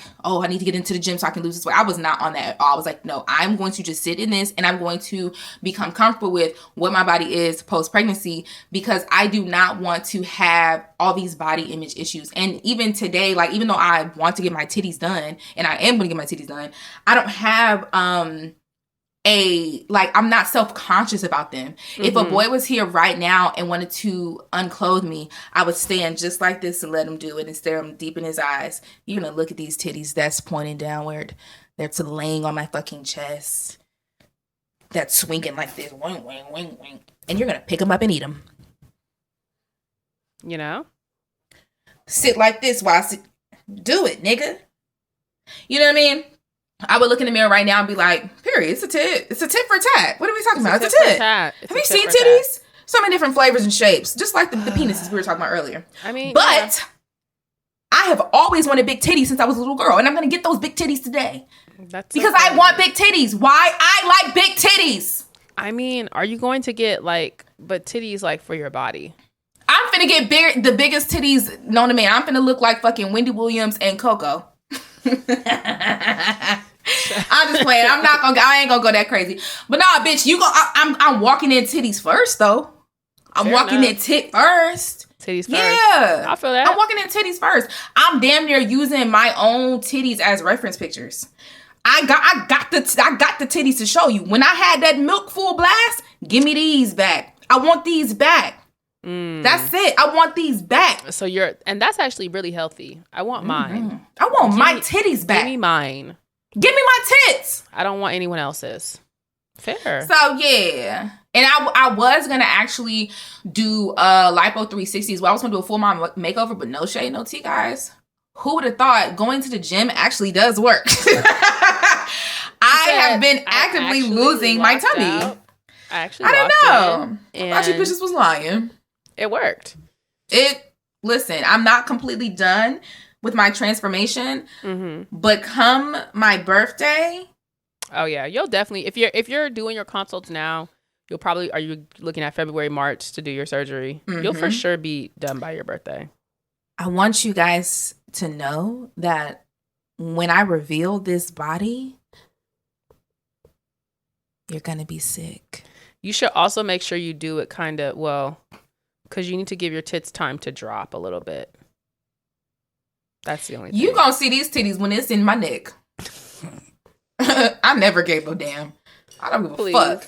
need to get into the gym so I can lose this weight. I was not on that at all. I was no, I'm going to just sit in this and I'm going to become comfortable with what my body is post-pregnancy, because I do not want to have all these body image issues. And even today, even though I want to get my titties done, and I am going to get my titties done, I don't have, I'm not self-conscious about them. Mm-hmm. If a boy was here right now and wanted to unclothe me, I would stand just like this and let him do it and stare him deep in his eyes. You're gonna look at these titties that's pointing downward. That's laying on my fucking chest. That's swinging like this. Wing, wing, wing, wing. And you're gonna pick them up and eat them. You know? Sit like this while I sit. Do it, nigga. You know what I mean? I would look in the mirror right now and be like, period, it's a tit. It's a tit for tat. What are we talking about? It's a tit. Have you seen titties? So many different flavors and shapes, just like the penises we were talking about earlier. I mean, but I have always wanted big titties since I was a little girl, and I'm going to get those big titties today. Because okay. I want big titties. Why? I like big titties. I mean, are you going to get but titties for your body? I'm finna get the biggest titties known to man. I'm finna look like fucking Wendy Williams and Coco. I'm just playing. I ain't gonna go that crazy. But nah, bitch, I'm walking in titties first though. I'm walking in tit first. Titties first. Yeah. I feel that. I'm walking in titties first. I'm damn near using my own titties as reference pictures. I got the titties to show you. When I had that milk full blast, give me these back. I want these back. That's it. I want these back. So and that's actually really healthy. I want mine. I want my titties back. Give me mine. Give me my tits. I don't want anyone else's. Fair. So yeah. And I was gonna actually do lipo 360 as well. I was gonna do a full mom makeover, but no shade, no tea, guys. Who would have thought going to the gym actually does work? I have been actively losing my tummy. I didn't know. I thought you bitches was lying. It worked. Listen, I'm not completely done with my transformation, but come my birthday. Oh yeah, you'll definitely if you're doing your consults now, are you looking at February, March to do your surgery? You'll for sure be done by your birthday. I want you guys to know that when I reveal this body, you're gonna be sick. You should also make sure you do it because you need to give your tits time to drop a little bit. That's the only thing. You gonna see these titties when it's in my neck. I never gave a damn. I don't give a fuck.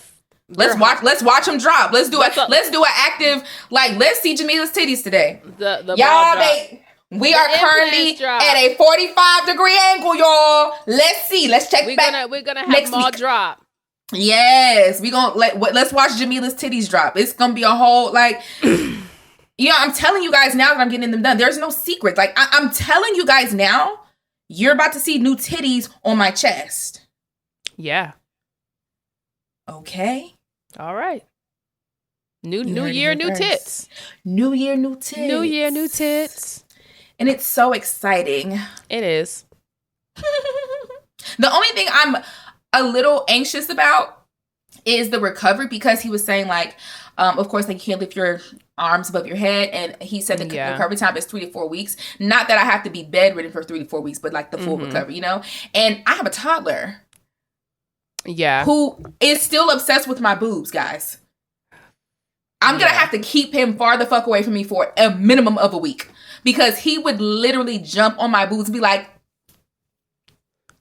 Let's watch them drop. Let's do an active, let's see Jamila's titties today. We are currently at a 45-degree angle, y'all. Let's see. Let's check back. We're gonna have them all drop. Yes, let's watch Jamila's titties drop. It's gonna be a whole I'm telling you guys now that I'm getting them done. There's no secret. I'm telling you guys now, you're about to see new titties on my chest. Yeah. Okay. All right. New year, new tits. New year, new tits. New year, new tits. And it's so exciting. It is. The only thing I'm a little anxious about is the recovery, because he was saying of course, you can't lift your arms above your head, and he said the recovery time is 3 to 4 weeks. Not that I have to be bedridden for 3 to 4 weeks, but the full recovery, And I have a toddler, who is still obsessed with my boobs, guys. I'm gonna have to keep him far the fuck away from me for a minimum of a week, because he would literally jump on my boobs and be like,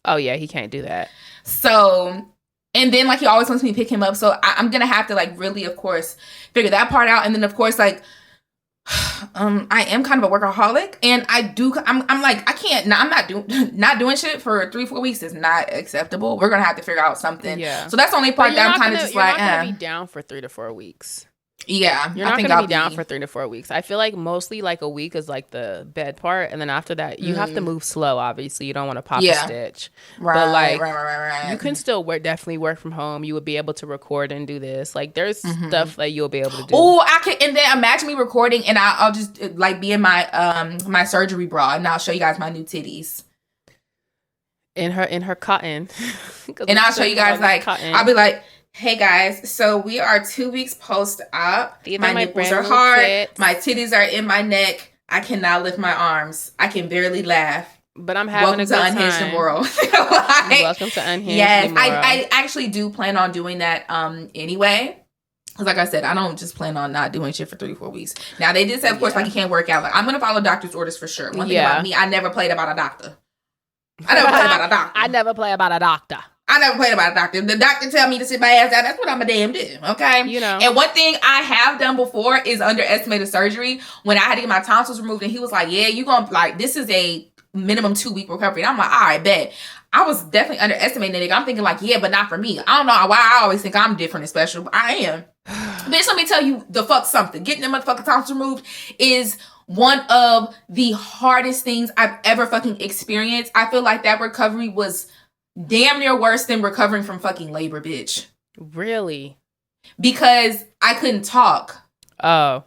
"Oh yeah, he can't do that." So, and then he always wants me to pick him up. So I'm going to have to really, of course, figure that part out. And then of course, I am kind of a workaholic, and I can't, I'm not doing shit for 3-4 weeks is not acceptable. We're going to have to figure out something. Yeah. So that's the only part that I'm kind of just you're not going to be down for 3 to 4 weeks. Yeah. You're not going to be down for 3 to 4 weeks. I feel mostly a week is the bed part. And then after that, you have to move slow, obviously. You don't want to pop a stitch. Right. But right. You can still definitely work from home. You would be able to record and do this. There's stuff that you'll be able to do. Oh, I can. And then imagine me recording, and I'll just be in my my surgery bra, and I'll show you guys my new titties. In her cotton. And I'll show you guys I'll be like, hey guys, so we are 2 weeks post-op. My nipples are hard. Tits. My titties are in my neck. I cannot lift my arms. I can barely laugh. But I'm having a good time. Welcome to Unhinged Immoral. Welcome to Unhinged Immoral. I actually do plan on doing that anyway. Because like I said, I don't just plan on not doing shit for 3-4 weeks. Now, they did say, of course, you can't work out. I'm going to follow doctor's orders for sure. One thing about me, I never played about a doctor. I never played about a doctor. I never play about a doctor. I never played about a doctor. The doctor tell me to sit my ass down. That's what I'm a damn do. Okay. And one thing I have done before is underestimated surgery. When I had to get my tonsils removed, and he was like, yeah, you gonna this is a minimum 2-week recovery. And I'm like, all right, bet. I was definitely underestimating it. I'm thinking yeah, but not for me. I don't know why I always think I'm different and special, but I am. Bitch, let me tell you the fuck something. Getting them motherfucking tonsils removed is one of the hardest things I've ever fucking experienced. I feel like that recovery was damn near worse than recovering from fucking labor, bitch. Really? Because I couldn't talk. Oh.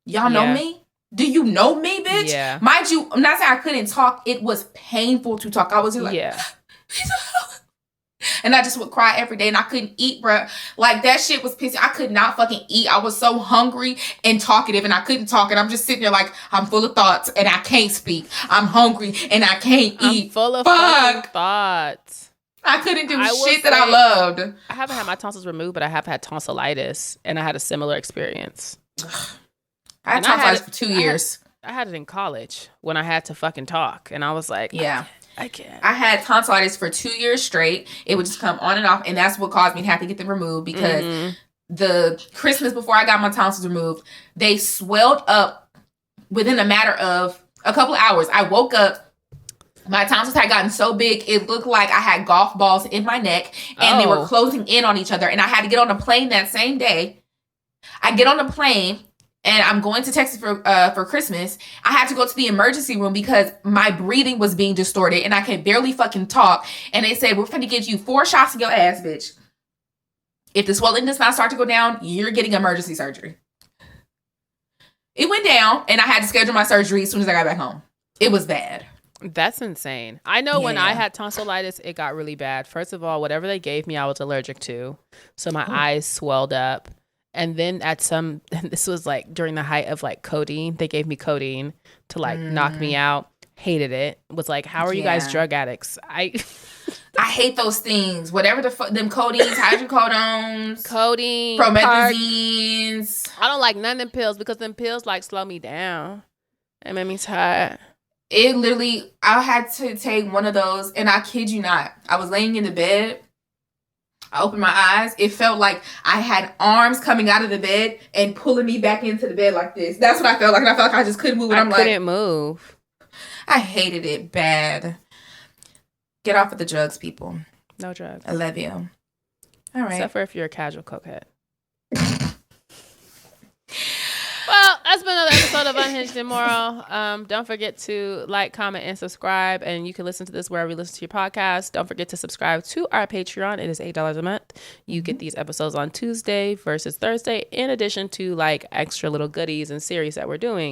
Y'all know me? Do you know me, bitch? Yeah. Mind you, I'm not saying I couldn't talk. It was painful to talk. I was just like, yeah. And I just would cry every day and I couldn't eat, bro. Like that shit was pissing. I could not fucking eat. I was so hungry and talkative and I couldn't talk. And I'm just sitting there like, I'm full of thoughts and I can't speak. I'm hungry and I can't eat. I'm full of fucking thoughts. I couldn't do shit that I loved. I haven't had my tonsils removed, but I have had tonsillitis and I had a similar experience. I had tonsillitis for 2 years. I had it in college when I had to fucking talk. And I was like, yeah, I can't. I had tonsillitis for 2 years straight. It would just come on and off. And that's what caused me to have to get them removed because the Christmas before I got my tonsils removed, they swelled up within a matter of a couple of hours. I woke up. My tonsils had gotten so big, it looked like I had golf balls in my neck. And they were closing in on each other. And I had to get on a plane that same day. I get on a plane. And I'm going to Texas for Christmas. I had to go to the emergency room because my breathing was being distorted and I could barely fucking talk. And they said, we're going to give you 4 shots in your ass, bitch. If the swelling does not start to go down, you're getting emergency surgery. It went down and I had to schedule my surgery as soon as I got back home. It was bad. That's insane. I know when I had tonsillitis, it got really bad. First of all, whatever they gave me, I was allergic to. So my eyes swelled up. And then this was like during the height of like codeine. They gave me codeine to like knock me out. Hated it. Was like, how are you guys drug addicts? I hate those things. Whatever them codeines, hydrocodones, codeine, promethazines. I don't like none of them pills because them pills like slow me down. It made me tired. It literally, I had to take one of those, and I kid you not, I was laying in the bed. I opened my eyes. It felt like I had arms coming out of the bed and pulling me back into the bed like this. That's what I felt like. And I felt like I just couldn't move. And I couldn't move. I hated it bad. Get off of the drugs, people. No drugs. I love you. All right. Except for if you're a casual cokehead. Well, that's been another episode of Unhinged Immoral. Don't forget to like, comment, and subscribe. And you can listen to this wherever you listen to your podcast. Don't forget to subscribe to our Patreon. It is $8 a month. You get these episodes on Tuesday versus Thursday, in addition to like extra little goodies and series that we're doing.